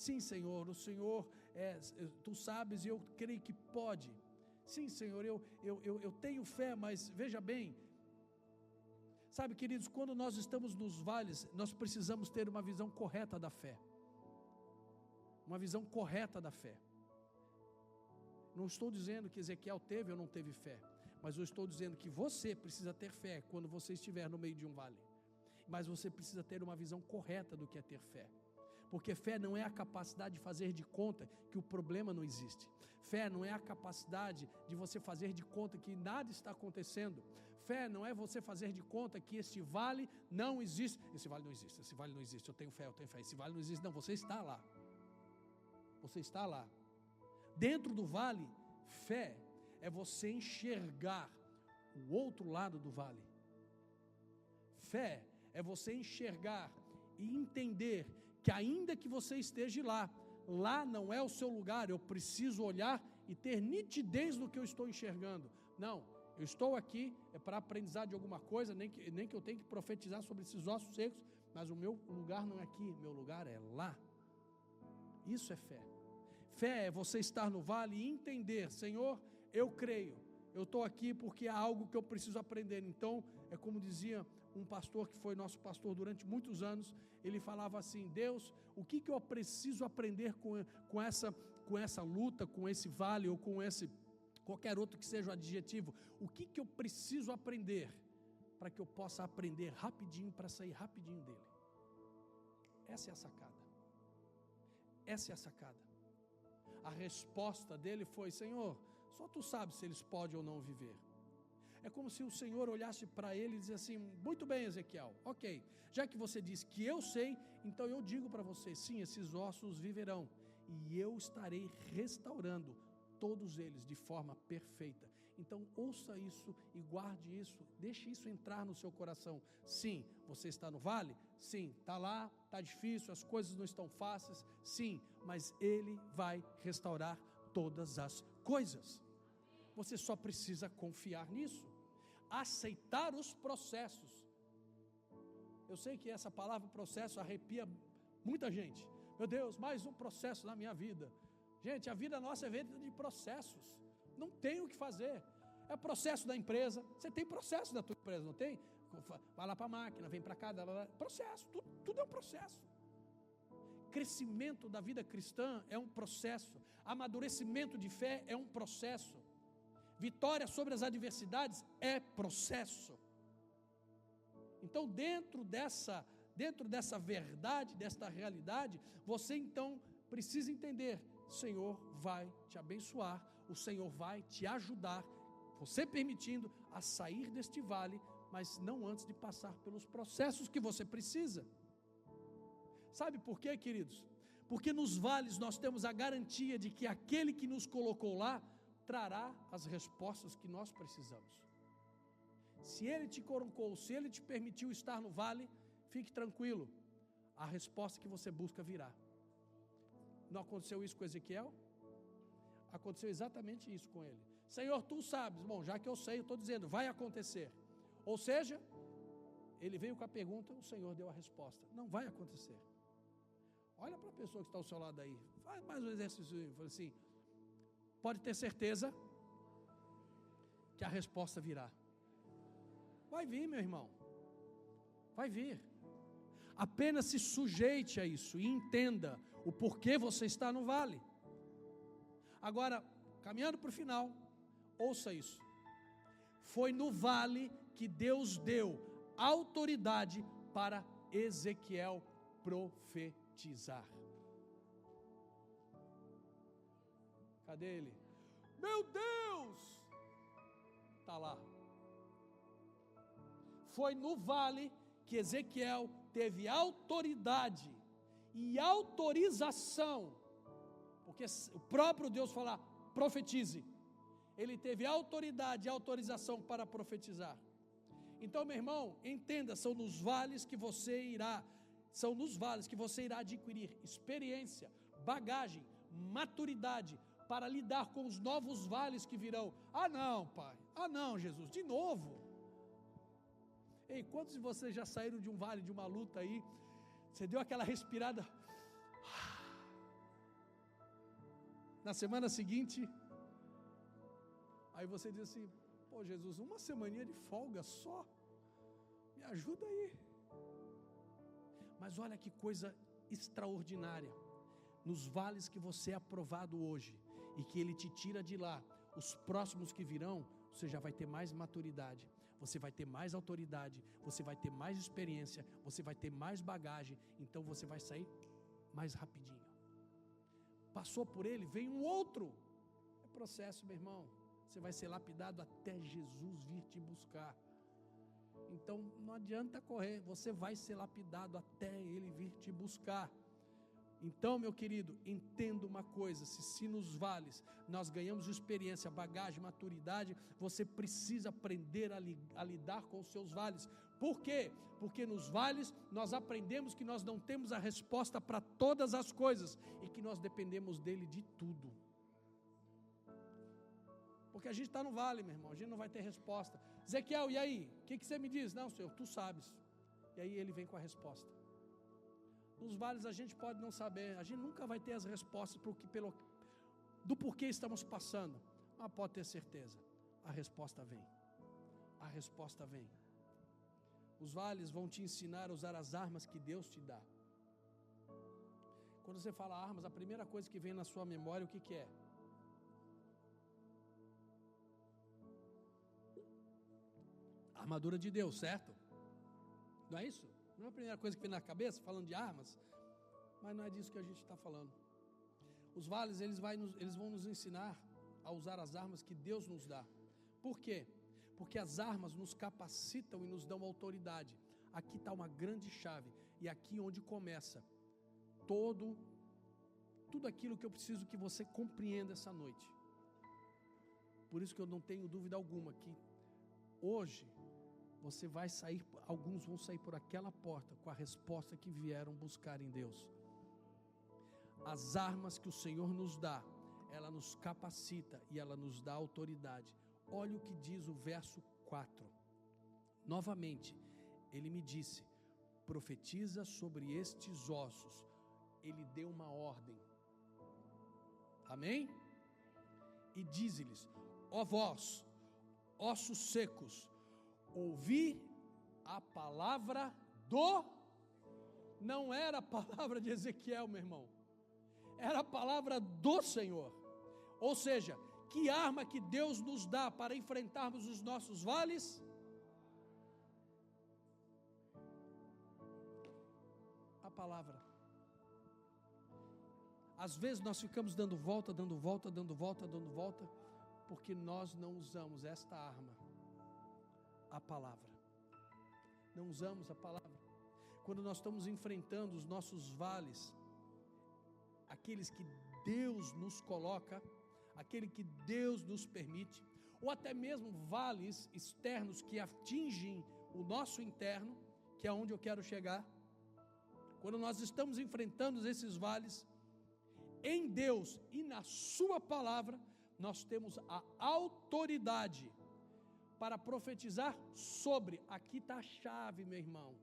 Sim, Senhor, o Senhor tu sabes e eu creio que pode. Sim, Senhor, eu tenho fé, mas veja bem, sabe, queridos, quando nós estamos nos vales, nós precisamos ter uma visão correta da fé. Uma visão correta da fé. Não estou dizendo que Ezequiel teve ou não teve fé, mas eu estou dizendo que você precisa ter fé quando você estiver no meio de um vale. Mas você precisa ter uma visão correta do que é ter fé. Porque fé não é a capacidade de fazer de conta que o problema não existe. Fé não é a capacidade de você fazer de conta que nada está acontecendo. Fé não é você fazer de conta que este vale não existe. Esse vale não existe, eu tenho fé. Esse vale não existe, não, você está lá. Você está lá. Dentro do vale, fé é você enxergar o outro lado do vale. Fé é você enxergar e entender que ainda que você esteja lá não é o seu lugar, eu preciso olhar e ter nitidez no que eu estou enxergando. Não, eu estou aqui, é para aprendizado de alguma coisa, nem que eu tenha que profetizar sobre esses ossos secos, mas o meu lugar não é aqui, meu lugar é lá. Isso é fé. Fé é você estar no vale e entender: Senhor, eu creio, eu estou aqui porque há algo que eu preciso aprender. Então, é como dizia um pastor que foi nosso pastor durante muitos anos, ele falava assim: Deus, o que eu preciso aprender com essa luta, com esse vale, ou com qualquer outro que seja o adjetivo, o que eu preciso aprender, para que eu possa aprender rapidinho, para sair rapidinho dele. Essa é a sacada. Essa é a sacada. A resposta dele foi: Senhor, só tu sabes se eles podem ou não viver. É como se o Senhor olhasse para ele e dissesse assim: muito bem, Ezequiel, ok, já que você disse que eu sei, então eu digo para você, sim, esses ossos viverão, e eu estarei restaurando todos eles de forma perfeita. Então ouça isso e guarde isso, deixe isso entrar no seu coração. Sim, você está no vale? Sim, está lá, está difícil, as coisas não estão fáceis, sim, mas Ele vai restaurar todas as coisas. Você só precisa confiar nisso, aceitar os processos. Eu sei que essa palavra processo arrepia muita gente. Meu Deus, mais um processo na minha vida. Gente, a vida nossa é feita de processos. Não tem o que fazer. É processo da empresa. Você tem processo da tua empresa, não tem? Vai lá para a máquina, vem para cá, processo, tudo é um processo. Crescimento da vida cristã é um processo. Amadurecimento de fé é um processo. Vitória sobre as adversidades é processo. Então, dentro dessa verdade, desta realidade, você então precisa entender: o Senhor vai te abençoar, o Senhor vai te ajudar, você permitindo a sair deste vale, mas não antes de passar pelos processos que você precisa. Sabe por quê, queridos? Porque nos vales nós temos a garantia de que aquele que nos colocou lá trará as respostas que nós precisamos. Se Ele te colocou, se Ele te permitiu estar no vale, fique tranquilo, a resposta que você busca virá. Não aconteceu isso com Ezequiel? Aconteceu exatamente isso com ele. Senhor, tu sabes. Bom, já que eu sei, eu estou dizendo, vai acontecer. Ou seja, ele veio com a pergunta, o Senhor deu a resposta. Não vai acontecer. Olha para a pessoa que está ao seu lado aí, faz mais um exercício, fala assim: pode ter certeza que a resposta virá. Vai vir, meu irmão, vai vir. Apenas se sujeite a isso e entenda o porquê você está no vale. Agora, caminhando para o final, ouça isso: foi no vale que Deus deu autoridade para Ezequiel profetizar. Cadê ele? Meu Deus! Está lá. Foi no vale que Ezequiel teve autoridade e autorização, porque o próprio Deus fala, profetize. Ele teve autoridade e autorização para profetizar. Então, meu irmão, entenda, são nos vales que você irá adquirir experiência, bagagem, maturidade para lidar com os novos vales que virão. Ah não, Pai, ah não, Jesus, de novo. Ei, quantos de vocês já saíram de um vale, de uma luta aí, você deu aquela respirada, na semana seguinte, aí você diz assim, pô Jesus, uma semaninha de folga só, me ajuda aí. Mas olha que coisa extraordinária, nos vales que você é aprovado hoje, e que Ele te tira de lá, os próximos que virão, você já vai ter mais maturidade, você vai ter mais autoridade, você vai ter mais experiência, você vai ter mais bagagem, então você vai sair mais rapidinho. Passou por ele, vem um outro, é processo, meu irmão, você vai ser lapidado até Jesus vir te buscar. Então não adianta correr, você vai ser lapidado até Ele vir te buscar. Então, meu querido, entenda uma coisa, se nos vales nós ganhamos experiência, bagagem, maturidade, você precisa aprender a lidar com os seus vales. Por quê? Porque nos vales nós aprendemos que nós não temos a resposta para todas as coisas e que nós dependemos dele de tudo. Porque a gente está no vale, meu irmão, a gente não vai ter resposta. Ezequiel, e aí? O que você me diz? Não, Senhor, tu sabes. E aí ele vem com a resposta. Nos vales a gente pode não saber, a gente nunca vai ter as respostas do porquê estamos passando, mas pode ter certeza, a resposta vem. A resposta vem. Os vales vão te ensinar a usar as armas que Deus te dá. Quando você fala armas, a primeira coisa que vem na sua memória, o que é? A armadura de Deus, certo? Não é isso? Não é a primeira coisa que vem na cabeça, falando de armas, mas não é disso que a gente está falando. Os vales, eles vão nos ensinar a usar as armas que Deus nos dá. Por quê? Porque as armas nos capacitam e nos dão autoridade. Aqui está uma grande chave, e aqui onde começa tudo aquilo que eu preciso que você compreenda essa noite. Por isso que eu não tenho dúvida alguma que hoje você vai sair, alguns vão sair por aquela porta com a resposta que vieram buscar em Deus. As armas que o Senhor nos dá, ela nos capacita e ela nos dá autoridade. Olha o que diz o verso 4. Novamente, ele me disse, profetiza sobre estes ossos. Ele deu uma ordem. Amém? E diz-lhes, ó vós, ossos secos, ouvi a palavra não era a palavra de Ezequiel, meu irmão, era a palavra do Senhor. Ou seja, que arma que Deus nos dá para enfrentarmos os nossos vales? A palavra. Às vezes nós ficamos dando volta, porque nós não usamos esta arma, a palavra. Não usamos a palavra. Quando nós estamos enfrentando os nossos vales, aqueles que Deus nos coloca, aquele que Deus nos permite, ou até mesmo vales externos que atingem o nosso interno, que é onde eu quero chegar. Quando nós estamos enfrentando esses vales, em Deus e na sua palavra, nós temos a autoridade para profetizar sobre. Aqui está a chave, meu irmão,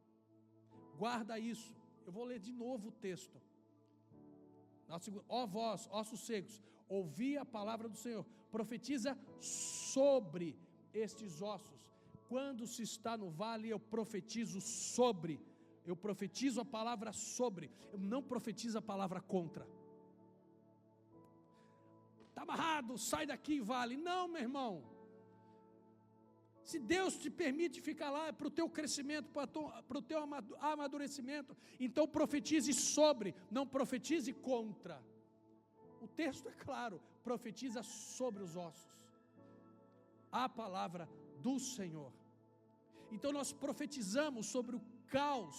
guarda isso. Eu vou ler de novo o texto. Ó vós, ossos secos, ouvi a palavra do Senhor, profetiza sobre estes ossos. Quando se está no vale, eu profetizo sobre, eu profetizo a palavra sobre, eu não profetizo a palavra contra. Está amarrado, sai daqui, vale. Não, meu irmão, Se Deus te permite ficar lá, é para o teu crescimento, para o teu amadurecimento. Então profetize sobre, não profetize contra. O texto é claro, profetiza sobre os ossos. A palavra do Senhor. Então nós profetizamos sobre o caos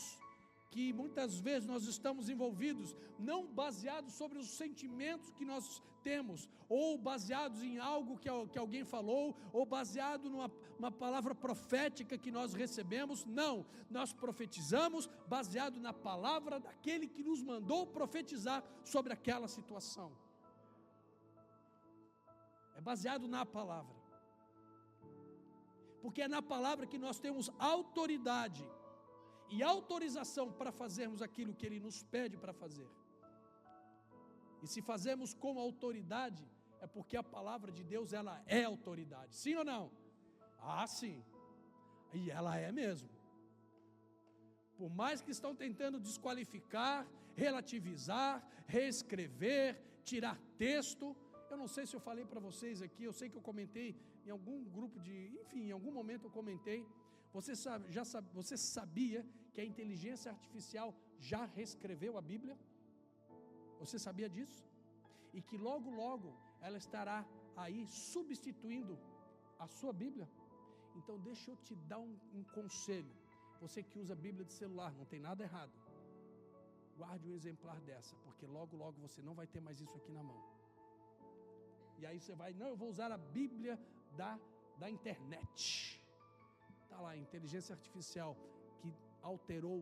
que muitas vezes nós estamos envolvidos, não baseados sobre os sentimentos que nós temos, ou baseados em algo que alguém falou, ou baseado numa palavra profética que nós recebemos. Não, nós profetizamos baseado na palavra daquele que nos mandou profetizar sobre aquela situação. É baseado na palavra, porque é na palavra que nós temos autoridade e autorização para fazermos aquilo que Ele nos pede para fazer. E se fazemos com autoridade, é porque a palavra de Deus, ela é autoridade, sim ou não? Ah, sim, e ela é mesmo. Por mais que estão tentando desqualificar, relativizar, reescrever, tirar texto, eu não sei se eu falei para vocês aqui, eu sei que eu comentei em algum grupo em algum momento eu comentei. Você sabia que a inteligência artificial já reescreveu a Bíblia? Você sabia disso? E que logo, logo ela estará aí substituindo a sua Bíblia? Então deixa eu te dar um conselho. Você que usa a Bíblia de celular, não tem nada errado. Guarde um exemplar dessa, porque logo, logo você não vai ter mais isso aqui na mão. E aí você vai, não, eu vou usar a Bíblia da internet. Está lá, inteligência artificial que alterou.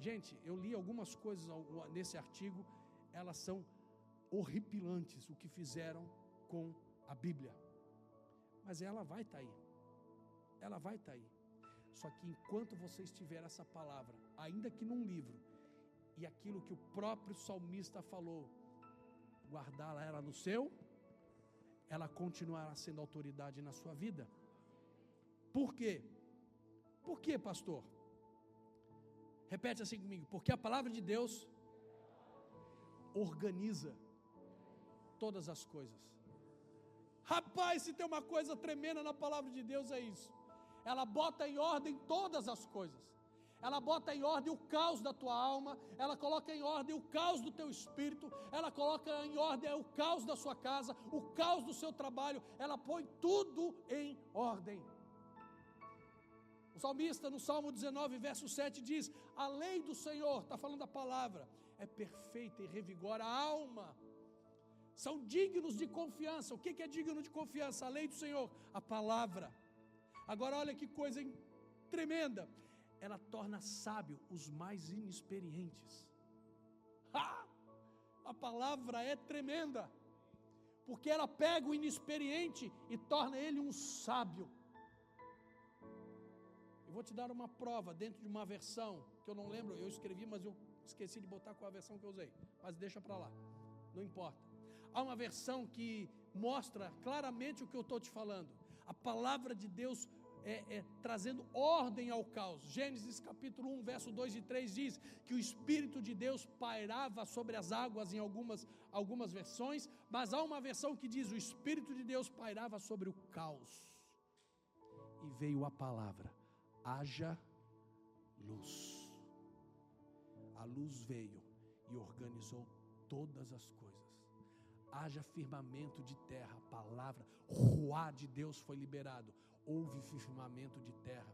Gente, eu li algumas coisas nesse artigo, elas são horripilantes, o que fizeram com a Bíblia. Mas ela vai estar aí. Ela vai estar aí. Só que enquanto você estiver essa palavra, ainda que num livro, e aquilo que o próprio salmista falou, guardá-la ela no seu, ela continuará sendo autoridade na sua vida. Por quê? Por quê, pastor? Repete assim comigo. Porque a palavra de Deus organiza todas as coisas. Rapaz, se tem uma coisa tremenda na palavra de Deus, é isso. Ela bota em ordem todas as coisas. Ela bota em ordem o caos da tua alma, ela coloca em ordem o caos do teu espírito, ela coloca em ordem o caos da sua casa, o caos do seu trabalho, ela põe tudo em ordem. O salmista no Salmo 19, verso 7 diz, a lei do Senhor, está falando a palavra, é perfeita e revigora a alma. São dignos de confiança. O que é digno de confiança? A lei do Senhor, a palavra. Agora olha que coisa tremenda. Ela torna sábio os mais inexperientes. A palavra é tremenda, porque ela pega o inexperiente e torna ele um sábio. Eu vou te dar uma prova dentro de uma versão, que eu não lembro, eu escrevi, mas eu esqueci de botar qual a versão que eu usei, mas deixa para lá, não importa. Há uma versão que mostra claramente o que eu estou te falando. A palavra de Deus trazendo ordem ao caos. Gênesis capítulo 1, verso 2 e 3 diz que o Espírito de Deus pairava sobre as águas em algumas versões, mas há uma versão que diz o Espírito de Deus pairava sobre o caos. E veio a palavra, haja luz. A luz veio e organizou todas as coisas. Haja firmamento de terra, a palavra, ruá de Deus foi liberado. Houve firmamento de terra.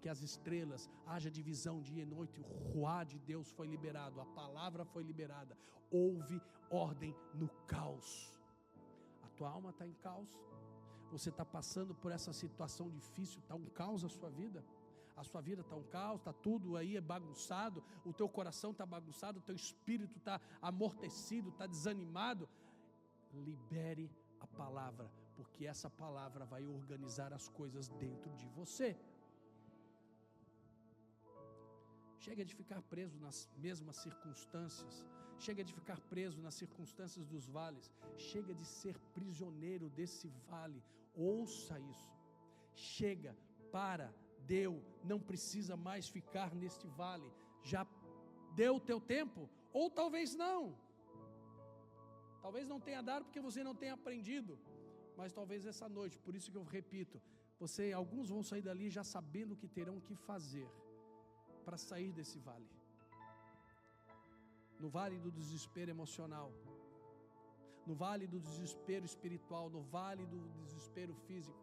Que as estrelas, haja divisão dia e noite, o ruá de Deus foi liberado, a palavra foi liberada. Houve ordem no caos. A tua alma está em caos? Você está passando por essa situação difícil, está um caos a sua vida? A sua vida está um caos, está tudo aí bagunçado, o teu coração está bagunçado, o teu espírito está amortecido, está desanimado. Libere a palavra, porque essa palavra vai organizar as coisas dentro de você. Chega de ficar preso nas mesmas circunstâncias, chega de ficar preso nas circunstâncias dos vales, chega de ser prisioneiro desse vale. Ouça isso, chega, deu, não precisa mais ficar neste vale, já deu o teu tempo, ou talvez não tenha dado porque você não tenha aprendido, mas talvez essa noite, por isso que eu repito, alguns vão sair dali já sabendo o que terão que fazer para sair desse vale. No vale do desespero emocional, no vale do desespero espiritual, no vale do desespero físico.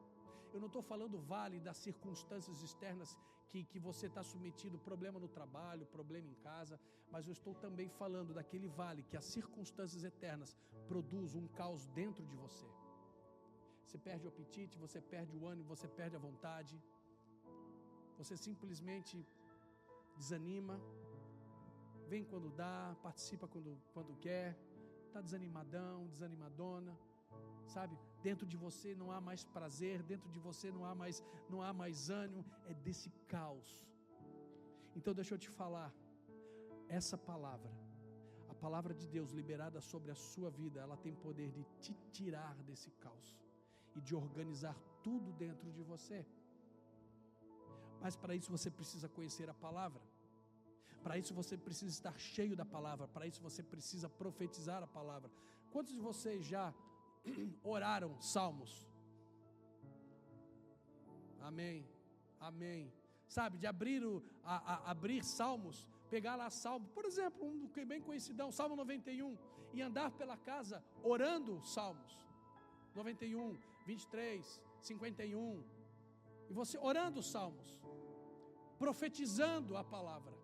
Eu não estou falando vale das circunstâncias externas que você está submetido, problema no trabalho, problema em casa, mas eu estou também falando daquele vale que as circunstâncias eternas produzem um caos dentro de você. Você perde o apetite, você perde o ânimo, você perde a vontade, você simplesmente desanima, vem quando dá, participa quando quer, está desanimadão, desanimadona, sabe? Dentro de você não há mais prazer, dentro de você não há mais ânimo, é desse caos. Então deixa eu te falar, essa palavra, a palavra de Deus liberada sobre a sua vida, ela tem poder de te tirar desse caos e de organizar tudo dentro de você. Mas para isso você precisa conhecer a palavra, para isso você precisa estar cheio da palavra, para isso você precisa profetizar a palavra. Quantos de vocês já oraram salmos? Amém, amém. Sabe, de abrir salmos, pegar lá salmo, por exemplo, um que é bem conhecidão, Salmo 91, e andar pela casa orando salmos, 91, 23, 51, e você orando salmos, profetizando a palavra.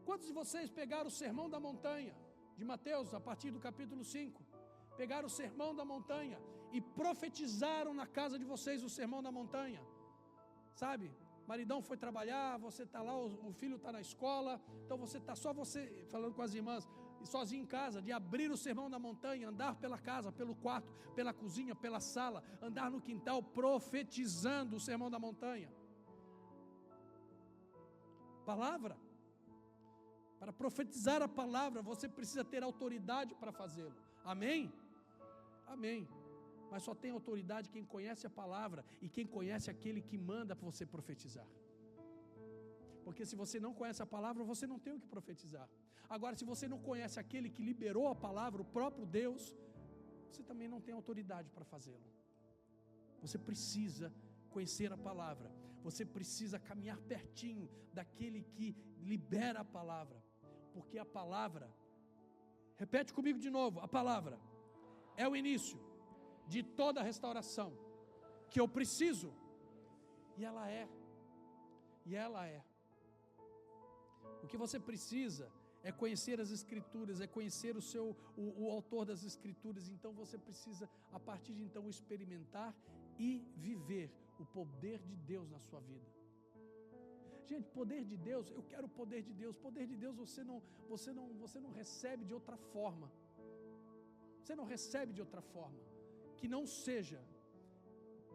Quantos de vocês pegaram o sermão da montanha, de Mateus, a partir do capítulo 5, pegaram o sermão da montanha e profetizaram na casa de vocês o sermão da montanha? Sabe, maridão foi trabalhar, você está lá, o filho está na escola, então você está só você falando com as irmãs, sozinho em casa, de abrir o sermão da montanha, andar pela casa, pelo quarto, pela cozinha, pela sala, andar no quintal, profetizando o sermão da montanha. Palavra. Para profetizar a palavra, você precisa ter autoridade para fazê-lo. Amém? Amém. Mas só tem autoridade quem conhece a palavra e quem conhece aquele que manda para você profetizar. Porque se você não conhece a palavra, você não tem o que profetizar. Agora, se você não conhece aquele que liberou a palavra, o próprio Deus, você também não tem autoridade para fazê-lo. Você precisa conhecer a palavra. Você precisa caminhar pertinho daquele que libera a palavra. Porque a palavra, repete comigo de novo, a palavra é o início de toda a restauração que eu preciso. E ela é. O que você precisa é conhecer as Escrituras, é conhecer o autor das Escrituras. Então você precisa, a partir de então, experimentar e viver o poder de Deus na sua vida. Gente, poder de Deus, eu quero o poder de Deus. Poder de Deus você não recebe de outra forma. Você não recebe de outra forma que não seja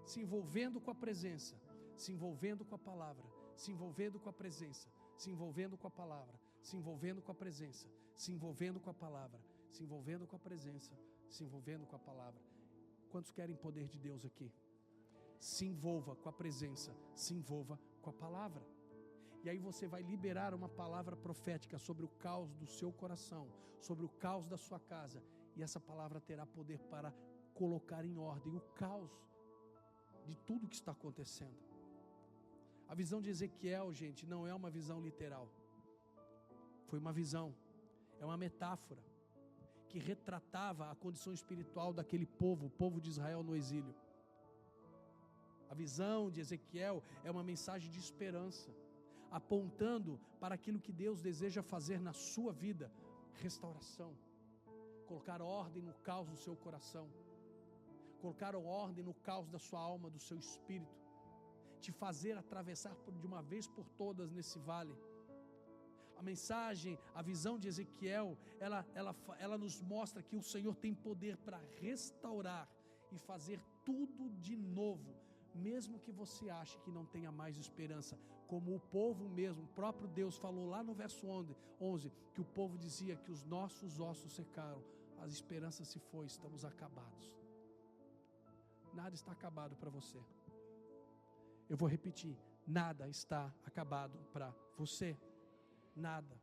se envolvendo com a presença, se envolvendo com a palavra, se envolvendo com a presença, se envolvendo com a palavra, se envolvendo com a presença, se envolvendo com a palavra, se envolvendo com a presença, se envolvendo com a palavra. Quantos querem poder de Deus aqui? Se envolva com a presença, se envolva com a palavra. E aí você vai liberar uma palavra profética sobre o caos do seu coração, sobre o caos da sua casa, e essa palavra terá poder para colocar em ordem o caos de tudo que está acontecendo. A visão de Ezequiel, gente, não é uma visão literal. Foi uma visão, é uma metáfora que retratava a condição espiritual daquele povo, o povo de Israel no exílio. A visão de Ezequiel é uma mensagem de esperança, apontando para aquilo que Deus deseja fazer na sua vida, restauração, colocar ordem no caos do seu coração, colocar ordem no caos da sua alma, do seu espírito, te fazer atravessar de uma vez por todas nesse vale. A mensagem, a visão de Ezequiel, ela nos mostra que o Senhor tem poder para restaurar e fazer tudo de novo, mesmo que você ache que não tenha mais esperança, como o povo mesmo, o próprio Deus falou lá no verso 11, que o povo dizia que os nossos ossos secaram, a esperança se foi, estamos acabados. Nada está acabado para você. Eu vou repetir, nada está acabado para você, nada.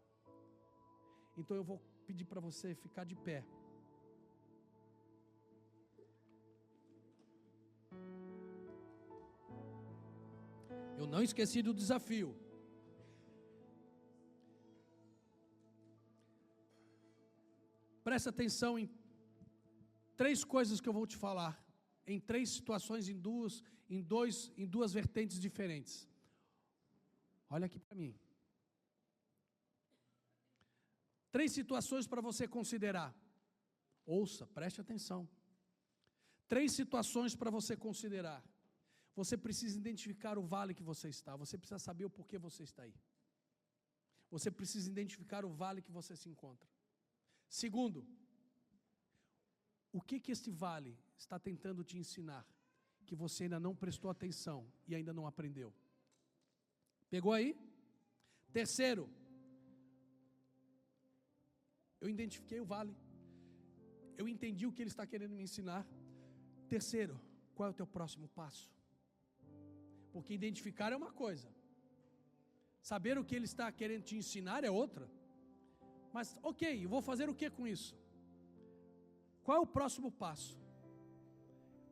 Então eu vou pedir para você ficar de pé. não esqueci do desafio. Presta atenção em 3 coisas que eu vou te falar, em 3 situações, em duas vertentes diferentes. Olha aqui para mim. 3 situações para você considerar. Ouça, preste atenção. 3 situações para você considerar. Você precisa identificar o vale que você está. Você precisa saber o porquê você está aí. Você precisa identificar o vale que você se encontra. Segundo, o que este vale está tentando te ensinar, que você ainda não prestou atenção e ainda não aprendeu? Pegou aí? Terceiro, eu identifiquei o vale. Eu entendi o que ele está querendo me ensinar. Terceiro, qual é o teu próximo passo? Porque identificar é uma coisa, saber o que ele está querendo te ensinar é outra. Mas ok, eu vou fazer o que com isso? Qual é o próximo passo?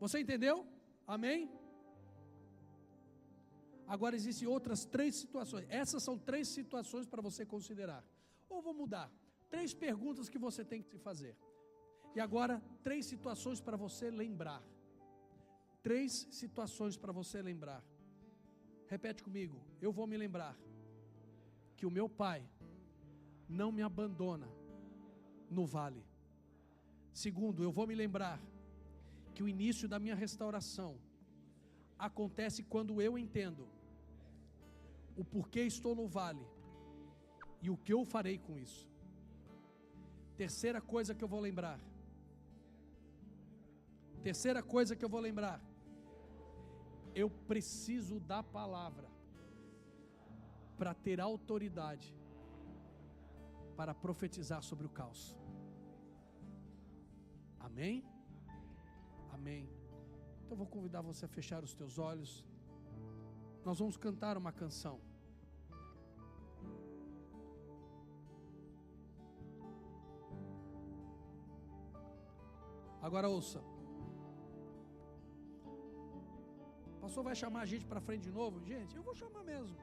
Você entendeu? Amém? Agora existem outras 3 situações. Essas são 3 situações para você considerar. Ou vou mudar. 3 perguntas que você tem que se fazer. E agora 3 situações para você lembrar. 3 situações para você lembrar. Repete comigo. Eu vou me lembrar que o meu Pai não me abandona no vale. Segundo, eu vou me lembrar que o início da minha restauração acontece quando eu entendo o porquê estou no vale e o que eu farei com isso. Terceira coisa que eu vou lembrar. Eu preciso da palavra para ter autoridade para profetizar sobre o caos. Amém? Amém. Então eu vou convidar você a fechar os teus olhos. Nós vamos cantar uma canção. Agora ouça. O pastor vai chamar a gente para frente de novo? Gente, eu vou chamar mesmo.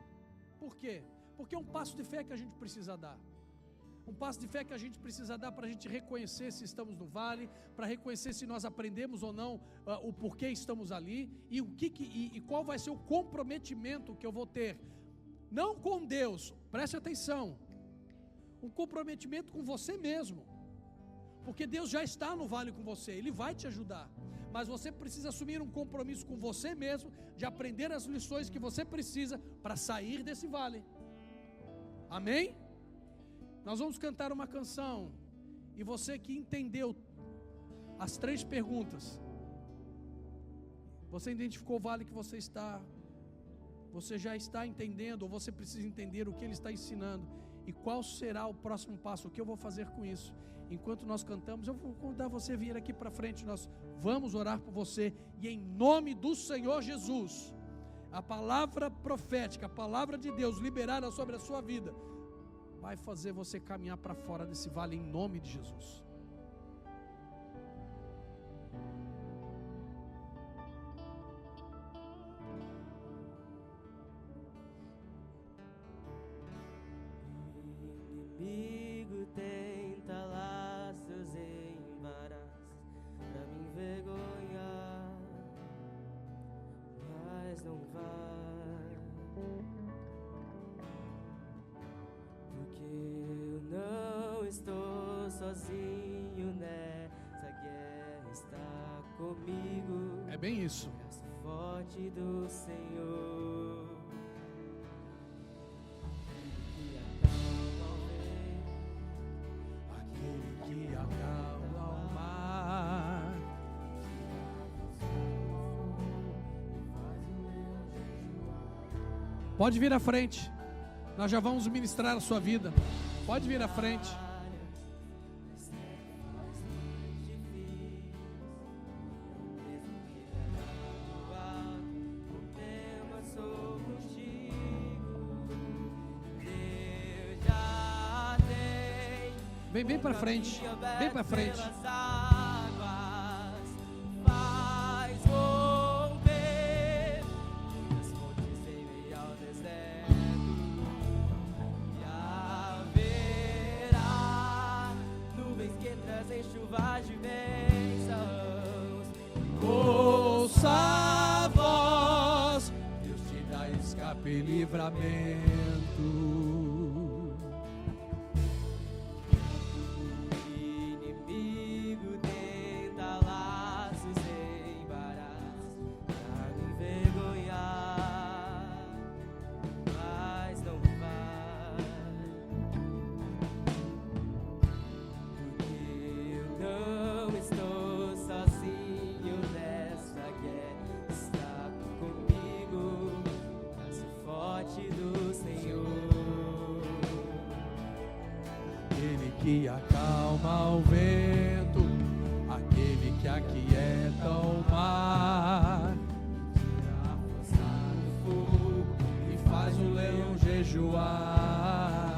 Por quê? Porque é um passo de fé que a gente precisa dar. Um passo de fé que a gente precisa dar para a gente reconhecer se estamos no vale, para reconhecer se nós aprendemos ou não o porquê estamos ali e qual vai ser o comprometimento que eu vou ter, não com Deus, preste atenção, um comprometimento com você mesmo, porque Deus já está no vale com você, Ele vai te ajudar, mas você precisa assumir um compromisso com você mesmo, de aprender as lições que você precisa para sair desse vale. Amém? Nós vamos cantar uma canção, e você que entendeu as 3 perguntas, você identificou o vale que você está, você já está entendendo, ou você precisa entender o que Ele está ensinando, e qual será o próximo passo, o que eu vou fazer com isso. Enquanto nós cantamos, eu vou convidar você a vir aqui para frente, nós vamos orar por você, e em nome do Senhor Jesus, a palavra profética, a palavra de Deus liberada sobre a sua vida, vai fazer você caminhar para fora desse vale em nome de Jesus. O inimigo tenta lá seus embaraços pra me envergonhar, mas não vai, porque eu não estou sozinho nessa guerra, está comigo. É bem isso. O braço forte do Senhor. Aquele que acalma o mar. Pode vir à frente. Nós já vamos ministrar a sua vida. Pode vir à frente. Vem bem para frente. Bem para frente. aquele que acalma o vento, aquele que aquieta o mar, tira a força do fogo e faz o leão jejuar.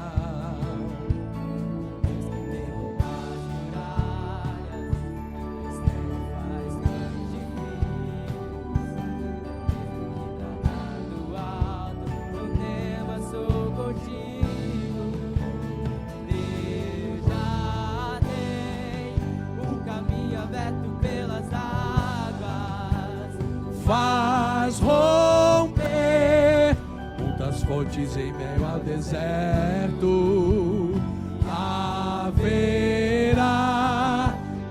Faz romper muitas fontes em meio ao deserto. Haverá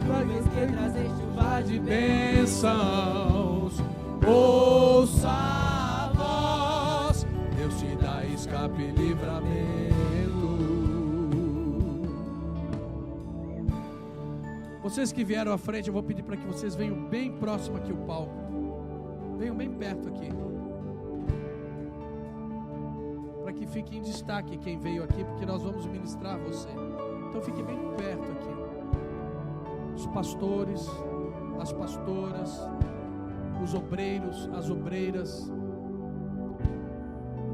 nuvens que trazem chuva de bênçãos. Ouça a voz, Deus te dá escape e livramento. Vocês que vieram à frente, eu vou pedir para que vocês venham bem próximo aqui ao palco. Venham bem perto aqui, para que fique em destaque quem veio aqui, porque nós vamos ministrar você. Então fique bem perto aqui. Os pastores, as pastoras, os obreiros, as obreiras.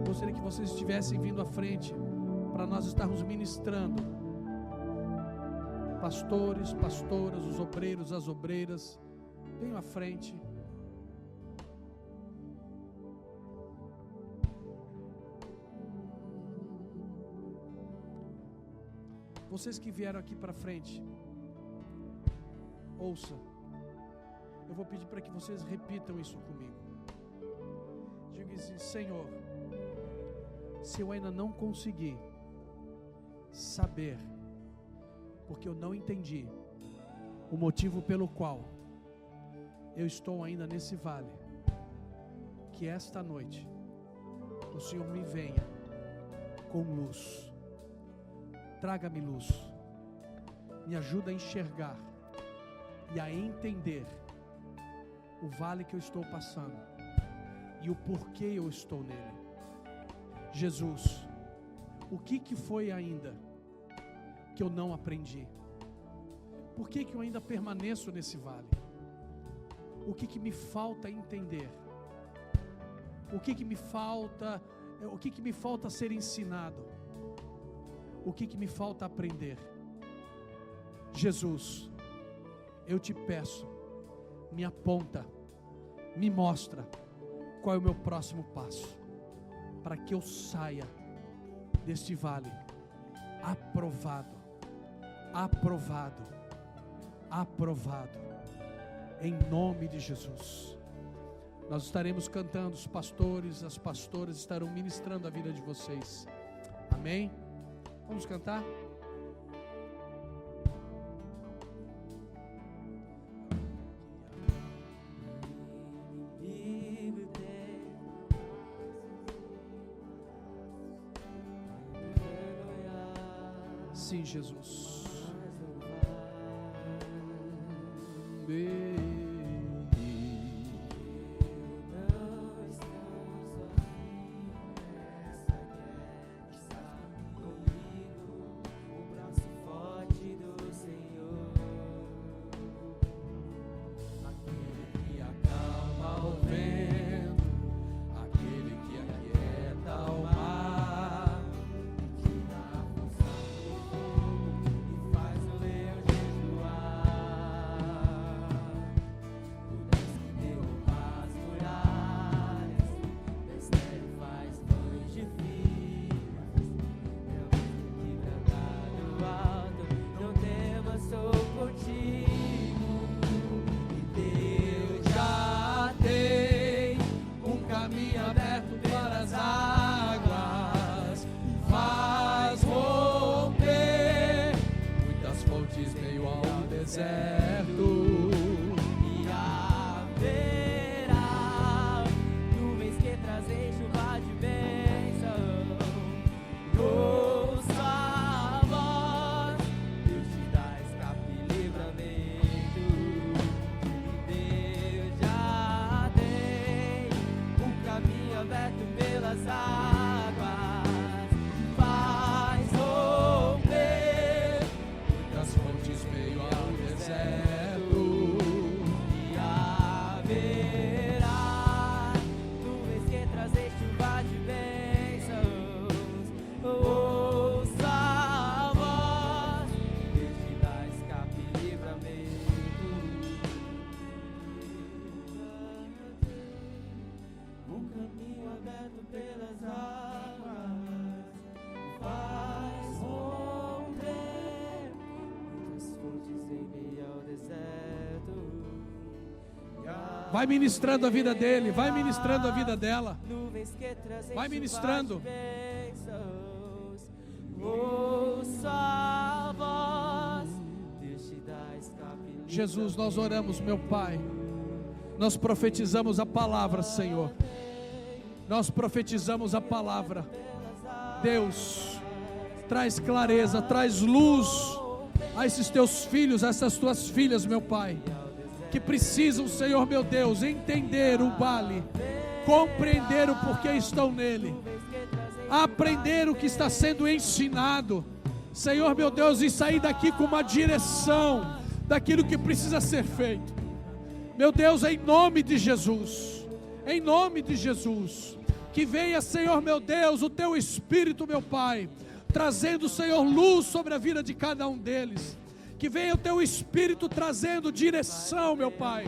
Gostaria que vocês estivessem vindo à frente para nós estarmos ministrando. Pastores, pastoras, os obreiros, as obreiras, venham à frente. Vocês que vieram aqui para frente, ouça, eu vou pedir para que vocês repitam isso comigo. Diga assim: Senhor, se eu ainda não consegui saber, porque eu não entendi o motivo pelo qual eu estou ainda nesse vale, que esta noite o Senhor me venha com luz. Traga-me luz, me ajuda a enxergar e a entender o vale que eu estou passando e o porquê eu estou nele. Jesus, o que foi ainda que eu não aprendi? Por que eu ainda permaneço nesse vale? O que me falta entender? O que me falta ser ensinado? O que me falta aprender? Jesus, eu te peço, me aponta, me mostra qual é o meu próximo passo, para que eu saia deste vale aprovado, aprovado, aprovado, em nome de Jesus. Nós estaremos cantando, os pastores, as pastoras estarão ministrando a vida de vocês. Amém? Vamos cantar? Sim, Jesus. Pelas águas, faz romper Vai ministrando a vida dele, vai ministrando a vida dela. Vai ministrando. Jesus, nós oramos, meu Pai. Nós profetizamos a palavra, Senhor. Nós profetizamos a palavra. Deus, traz clareza, traz luz a esses teus filhos, a essas tuas filhas, meu Pai, que precisam, Senhor meu Deus, entender o vale, compreender o porquê estão nele, aprender o que está sendo ensinado, Senhor meu Deus, e sair daqui com uma direção daquilo que precisa ser feito. Meu Deus, em nome de Jesus, em nome de Jesus, que venha, Senhor meu Deus, o teu Espírito, meu Pai, trazendo, Senhor, luz sobre a vida de cada um deles. Que venha o teu Espírito trazendo direção, meu Pai,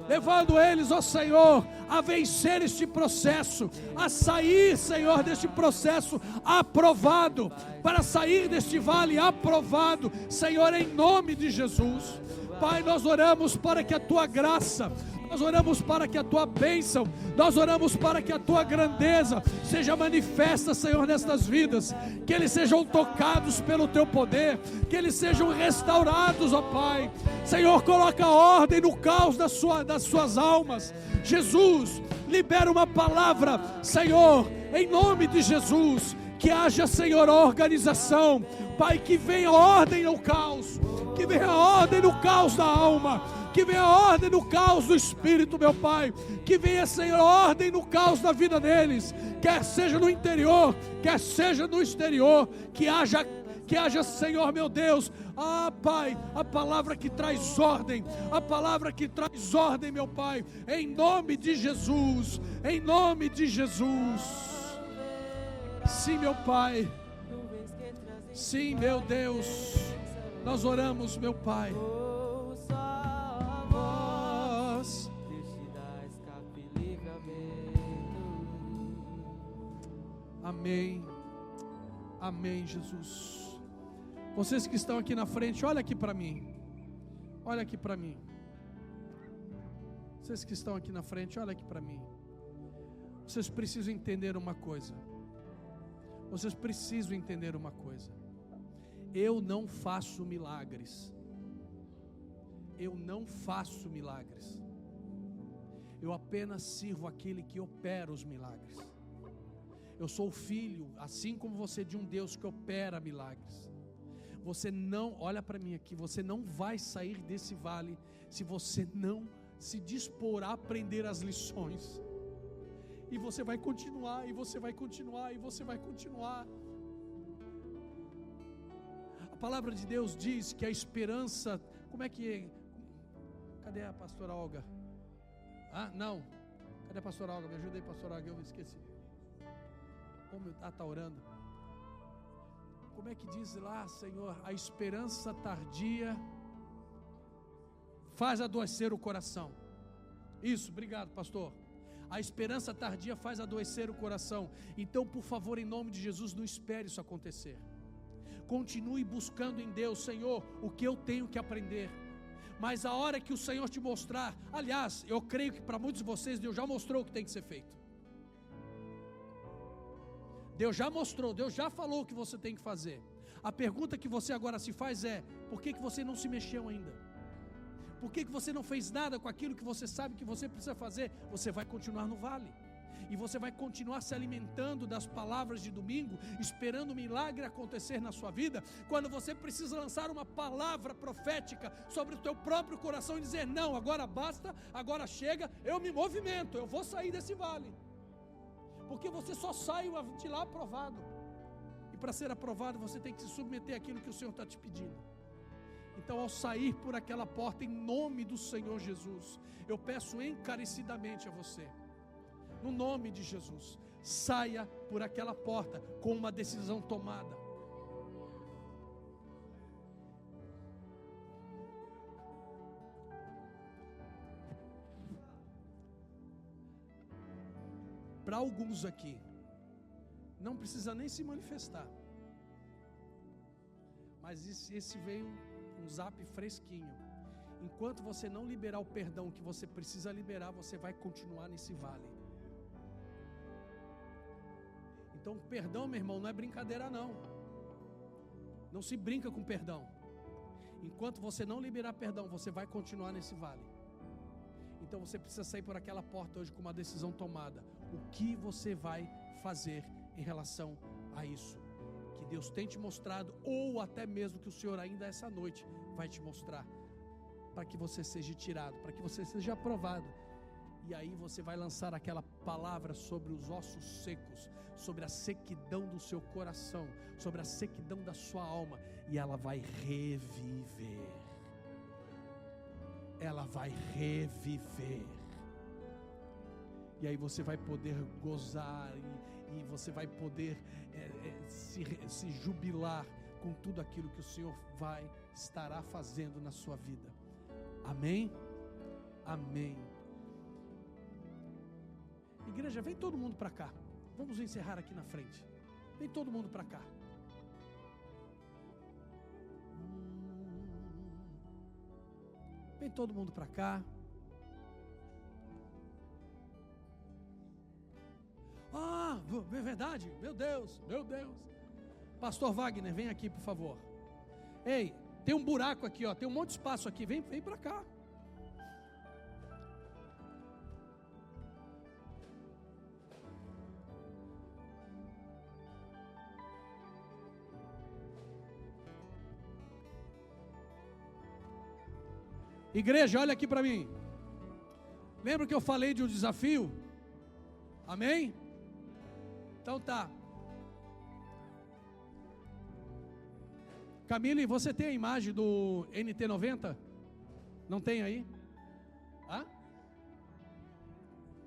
levando eles, ó Senhor, a vencer este processo, a sair, Senhor, deste processo aprovado, para sair deste vale aprovado, Senhor, em nome de Jesus. Pai, nós oramos para que a tua graça, nós oramos para que a tua bênção, nós oramos para que a tua grandeza seja manifesta, Senhor, nestas vidas, que eles sejam tocados pelo teu poder, que eles sejam restaurados, ó Pai. Senhor, coloca ordem no caos das suas almas. Jesus, libera uma palavra, Senhor, em nome de Jesus, que haja, Senhor, organização, Pai, que venha ordem no caos, que venha ordem no caos da alma, que venha ordem no caos do espírito, meu Pai, que venha, Senhor, ordem no caos da vida deles, quer seja no interior, quer seja no exterior, que haja, Senhor, meu Deus, Pai, a palavra que traz ordem, a palavra que traz ordem, meu Pai, em nome de Jesus, em nome de Jesus. Sim, meu Pai, sim, meu Deus, nós oramos, meu Pai. Amém, amém, Jesus. Vocês que estão aqui na frente, olha aqui para mim, olha aqui para mim. Vocês que estão aqui na frente, olha aqui para mim. Vocês precisam entender uma coisa. Vocês precisam entender uma coisa. Eu não faço milagres. Eu não faço milagres. Eu apenas sirvo aquele que opera os milagres. Eu sou filho, assim como você, de um Deus que opera milagres. Você não, olha para mim aqui, você não vai sair desse vale se você não se dispor a aprender as lições. E você vai continuar, e você vai continuar, e você vai continuar. A palavra de Deus diz que a esperança, como é que é? Cadê a pastora Olga? Ah, não. Cadê a pastora Olga? Me ajuda aí, pastora Olga, eu me esqueci. Está orando. Como é que diz lá, Senhor? A esperança tardia faz adoecer o coração. Isso, obrigado, pastor. A esperança tardia faz adoecer o coração. Então, por favor, em nome de Jesus, não espere isso acontecer. Continue buscando em Deus, Senhor, o que eu tenho que aprender. Mas a hora que o Senhor te mostrar, aliás, eu creio que para muitos de vocês Deus já mostrou o que tem que ser feito. Deus já mostrou, Deus já falou o que você tem que fazer. A pergunta que você agora se faz é: por que você não se mexeu ainda? Por que você não fez nada com aquilo que você sabe que você precisa fazer? Você vai continuar no vale. E você vai continuar se alimentando das palavras de domingo, esperando um milagre acontecer na sua vida, quando você precisa lançar uma palavra profética sobre o teu próprio coração e dizer: não, agora basta, agora chega, eu me movimento, eu vou sair desse vale. Porque você só sai de lá aprovado. E para ser aprovado você tem que se submeter àquilo que o Senhor está te pedindo. Então, ao sair por aquela porta, em nome do Senhor Jesus, eu peço encarecidamente a você, no nome de Jesus, saia por aquela porta com uma decisão tomada. Para alguns aqui, não precisa nem se manifestar, mas esse veio um zap fresquinho, enquanto você não liberar o perdão que você precisa liberar, você vai continuar nesse vale. Então, perdão, meu irmão, não é brincadeira não. Não se brinca com perdão. Enquanto você não liberar perdão, você vai continuar nesse vale. Então você precisa sair por aquela porta hoje com uma decisão tomada. O que você vai fazer em relação a isso? Que Deus tem te mostrado, ou até mesmo que o Senhor ainda essa noite vai te mostrar, para que você seja tirado, para que você seja aprovado. E aí você vai lançar aquela palavra sobre os ossos secos, sobre a sequidão do seu coração, sobre a sequidão da sua alma, e ela vai reviver. Ela vai reviver. E aí você vai poder gozar, e você vai poder se jubilar com tudo aquilo que o Senhor estará fazendo na sua vida. Amém? Amém. Igreja, vem todo mundo para cá. Vamos encerrar aqui na frente. Vem todo mundo para cá. Vem todo mundo para cá. Ah, é verdade. Meu Deus, meu Deus. Pastor Wagner, vem aqui, por favor. Ei, tem um buraco aqui, ó. Tem um monte de espaço aqui. Vem para cá. Igreja, olha aqui para mim. Lembra que eu falei de um desafio? Amém? Então tá. Camille, você tem a imagem do NT90? Não tem aí? Hã?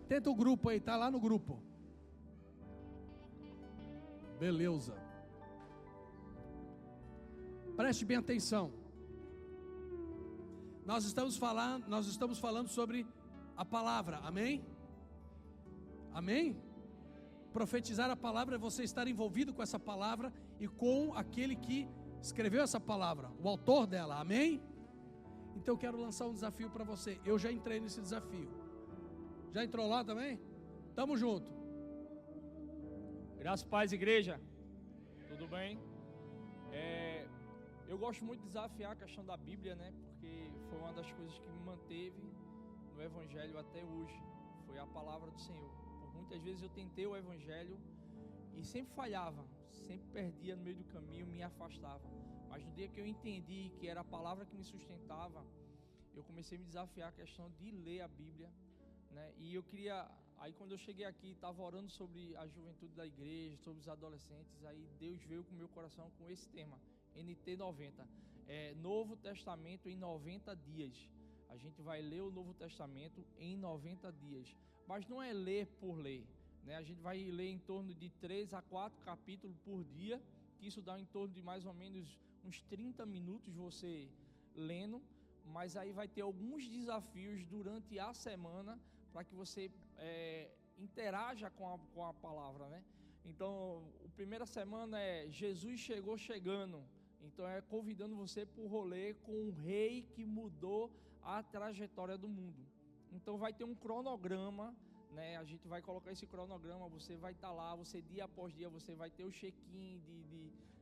Tenta o grupo aí, tá lá no grupo. Beleza. Preste bem atenção. Nós estamos falando sobre a palavra, amém? Amém? Profetizar a palavra é você estar envolvido com essa palavra e com aquele que escreveu essa palavra, o autor dela, amém? Então eu quero lançar um desafio para você. Eu já entrei nesse desafio. Já entrou lá também? Tamo junto. Graças a Paz, igreja. Tudo bem? Eu gosto muito de desafiar a questão da Bíblia, né? Porque foi uma das coisas que me manteve no Evangelho até hoje. Foi a palavra do Senhor. Por muitas vezes eu tentei o Evangelho e sempre falhava, sempre perdia no meio do caminho, me afastava. Mas no dia que eu entendi que era a palavra que me sustentava, eu comecei a me desafiar a questão de ler a Bíblia, né? E eu queria, aí quando eu cheguei aqui, estava orando sobre a juventude da igreja, sobre os adolescentes, aí Deus veio com o meu coração com esse tema, NT90, Novo Testamento em 90 dias. A gente vai ler o Novo Testamento em 90 dias, mas não é ler por ler, né? A gente vai ler em torno de 3 a 4 capítulos por dia, que isso dá em torno de mais ou menos uns 30 minutos você lendo, mas aí vai ter alguns desafios durante a semana para que você interaja com a palavra, né? Então, a primeira semana é Jesus chegou chegando. Então convidando você para o rolê com um rei que mudou a trajetória do mundo. Então vai ter um cronograma, né? A gente vai colocar esse cronograma, você vai estar lá, você dia após dia, você vai ter o check-in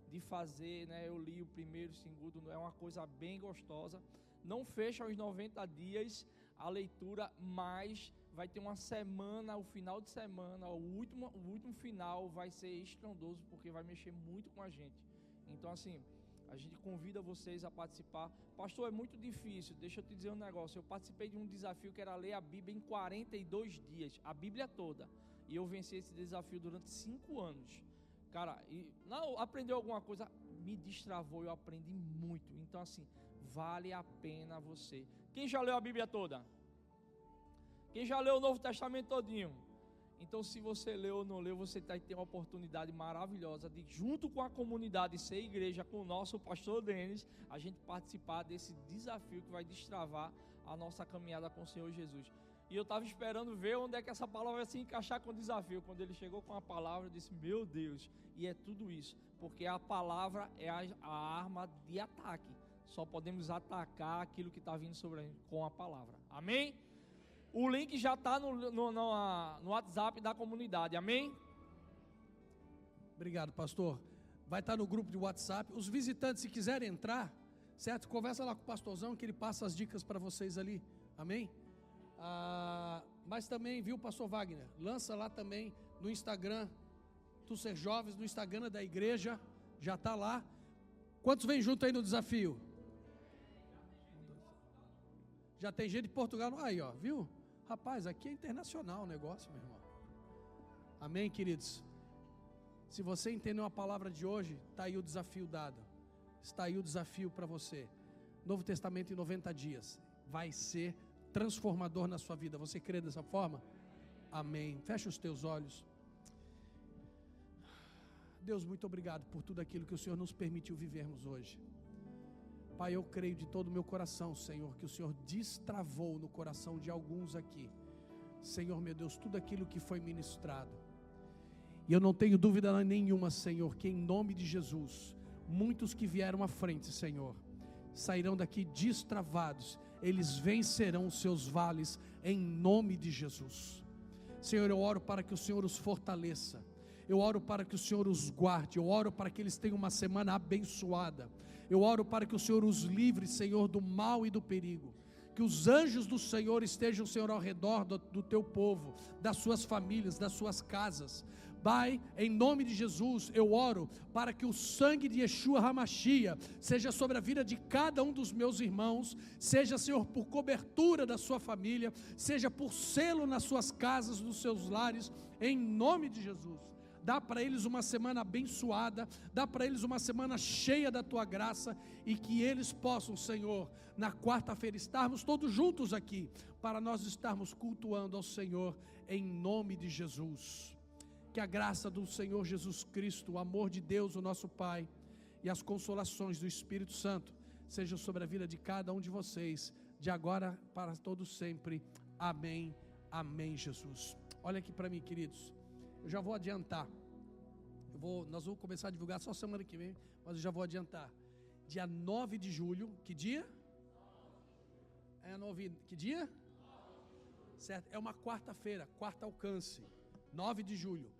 de fazer, né? Eu li o primeiro, o segundo, é uma coisa bem gostosa. Não fecha os 90 dias a leitura, mas vai ter uma semana, o final de semana, o último final vai ser estrondoso, porque vai mexer muito com a gente. Então assim, a gente convida vocês a participar. Pastor, é muito difícil, deixa eu te dizer um negócio. Eu participei de um desafio que era ler a Bíblia em 42 dias, a Bíblia toda. E eu venci esse desafio durante 5 anos. Cara, não aprendeu alguma coisa? Me destravou, eu aprendi muito. Então assim, vale a pena você. Quem já leu a Bíblia toda? Quem já leu o Novo Testamento todinho? Então, se você leu ou não leu, você vai ter uma oportunidade maravilhosa de, junto com a comunidade Ser Igreja, com o nosso pastor Denis, a gente participar desse desafio que vai destravar a nossa caminhada com o Senhor Jesus. E eu estava esperando ver onde é que essa palavra ia se encaixar com o desafio. Quando ele chegou com a palavra, eu disse, meu Deus, e é tudo isso, porque a palavra é a arma de ataque. só podemos atacar aquilo que está vindo sobre a gente com a palavra. Amém? O link já está no WhatsApp da comunidade. Amém? Obrigado, pastor. Vai estar no grupo de WhatsApp. Os visitantes, se quiserem entrar, certo? Conversa lá com o pastorzão que ele passa as dicas para vocês ali. Amém? Mas também, viu, pastor Wagner? Lança lá também no Instagram do Ser Jovens, no Instagram da igreja. Já está lá. Quantos vêm junto aí no desafio? Já tem gente de Portugal. Aí, ó, viu? Rapaz, aqui é internacional o negócio, meu irmão. Amém, queridos? Se você entendeu a palavra de hoje, está aí o desafio dado. Está aí o desafio para você. Novo Testamento em 90 dias. Vai ser transformador na sua vida. Você crê dessa forma? Amém. Fecha os teus olhos. Deus, muito obrigado por tudo aquilo que o Senhor nos permitiu vivermos hoje. Pai, eu creio de todo o meu coração, Senhor, que o Senhor destravou no coração de alguns aqui, Senhor, meu Deus, tudo aquilo que foi ministrado. E eu não tenho dúvida nenhuma, Senhor, que em nome de Jesus, muitos que vieram à frente, Senhor, sairão daqui destravados. Eles vencerão os seus vales em nome de Jesus. Senhor, eu oro para que o Senhor os fortaleça. Eu oro para que o Senhor os guarde. Eu oro para que eles tenham uma semana abençoada. Eu oro para que o Senhor os livre, Senhor, do mal e do perigo. Que os anjos do Senhor estejam, Senhor, ao redor do teu povo, das suas famílias, das suas casas. Pai, em nome de Jesus, eu oro para que o sangue de Yeshua HaMashiach seja sobre a vida de cada um dos meus irmãos, seja, Senhor, por cobertura da sua família, seja por selo nas suas casas, nos seus lares, em nome de Jesus. Dá para eles uma semana abençoada, dá para eles uma semana cheia da tua graça, e que eles possam, Senhor, na quarta-feira estarmos todos juntos aqui, para nós estarmos cultuando ao Senhor, em nome de Jesus. Que a graça do Senhor Jesus Cristo, o amor de Deus, o nosso Pai, e as consolações do Espírito Santo sejam sobre a vida de cada um de vocês, de agora para todos sempre. Amém, amém, Jesus. Olha aqui para mim, queridos. Eu já vou adiantar. Nós vamos começar a divulgar só semana que vem, mas eu já vou adiantar. Dia 9 de julho, que dia? Que dia? Certo? É uma quarta-feira, quarta alcance, 9 de julho.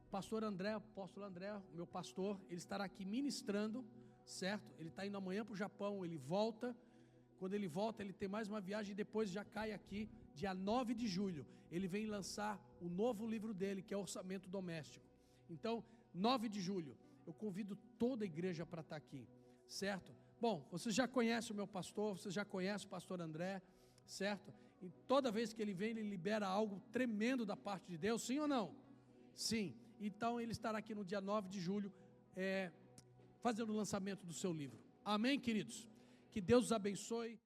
O pastor André, apóstolo André, meu pastor, ele estará aqui ministrando, certo? Ele está indo amanhã para o Japão, ele volta. Quando ele volta, ele tem mais uma viagem e depois já cai aqui. Dia 9 de julho, ele vem lançar o novo livro dele, que é Orçamento Doméstico. Então, 9 de julho, eu convido toda a igreja para estar aqui, certo? Bom, vocês já conhecem o meu pastor, vocês já conhecem o pastor André, certo? E toda vez que ele vem, ele libera algo tremendo da parte de Deus, sim ou não? Sim. Então, ele estará aqui no dia 9 de julho, fazendo o lançamento do seu livro. Amém, queridos? Que Deus os abençoe.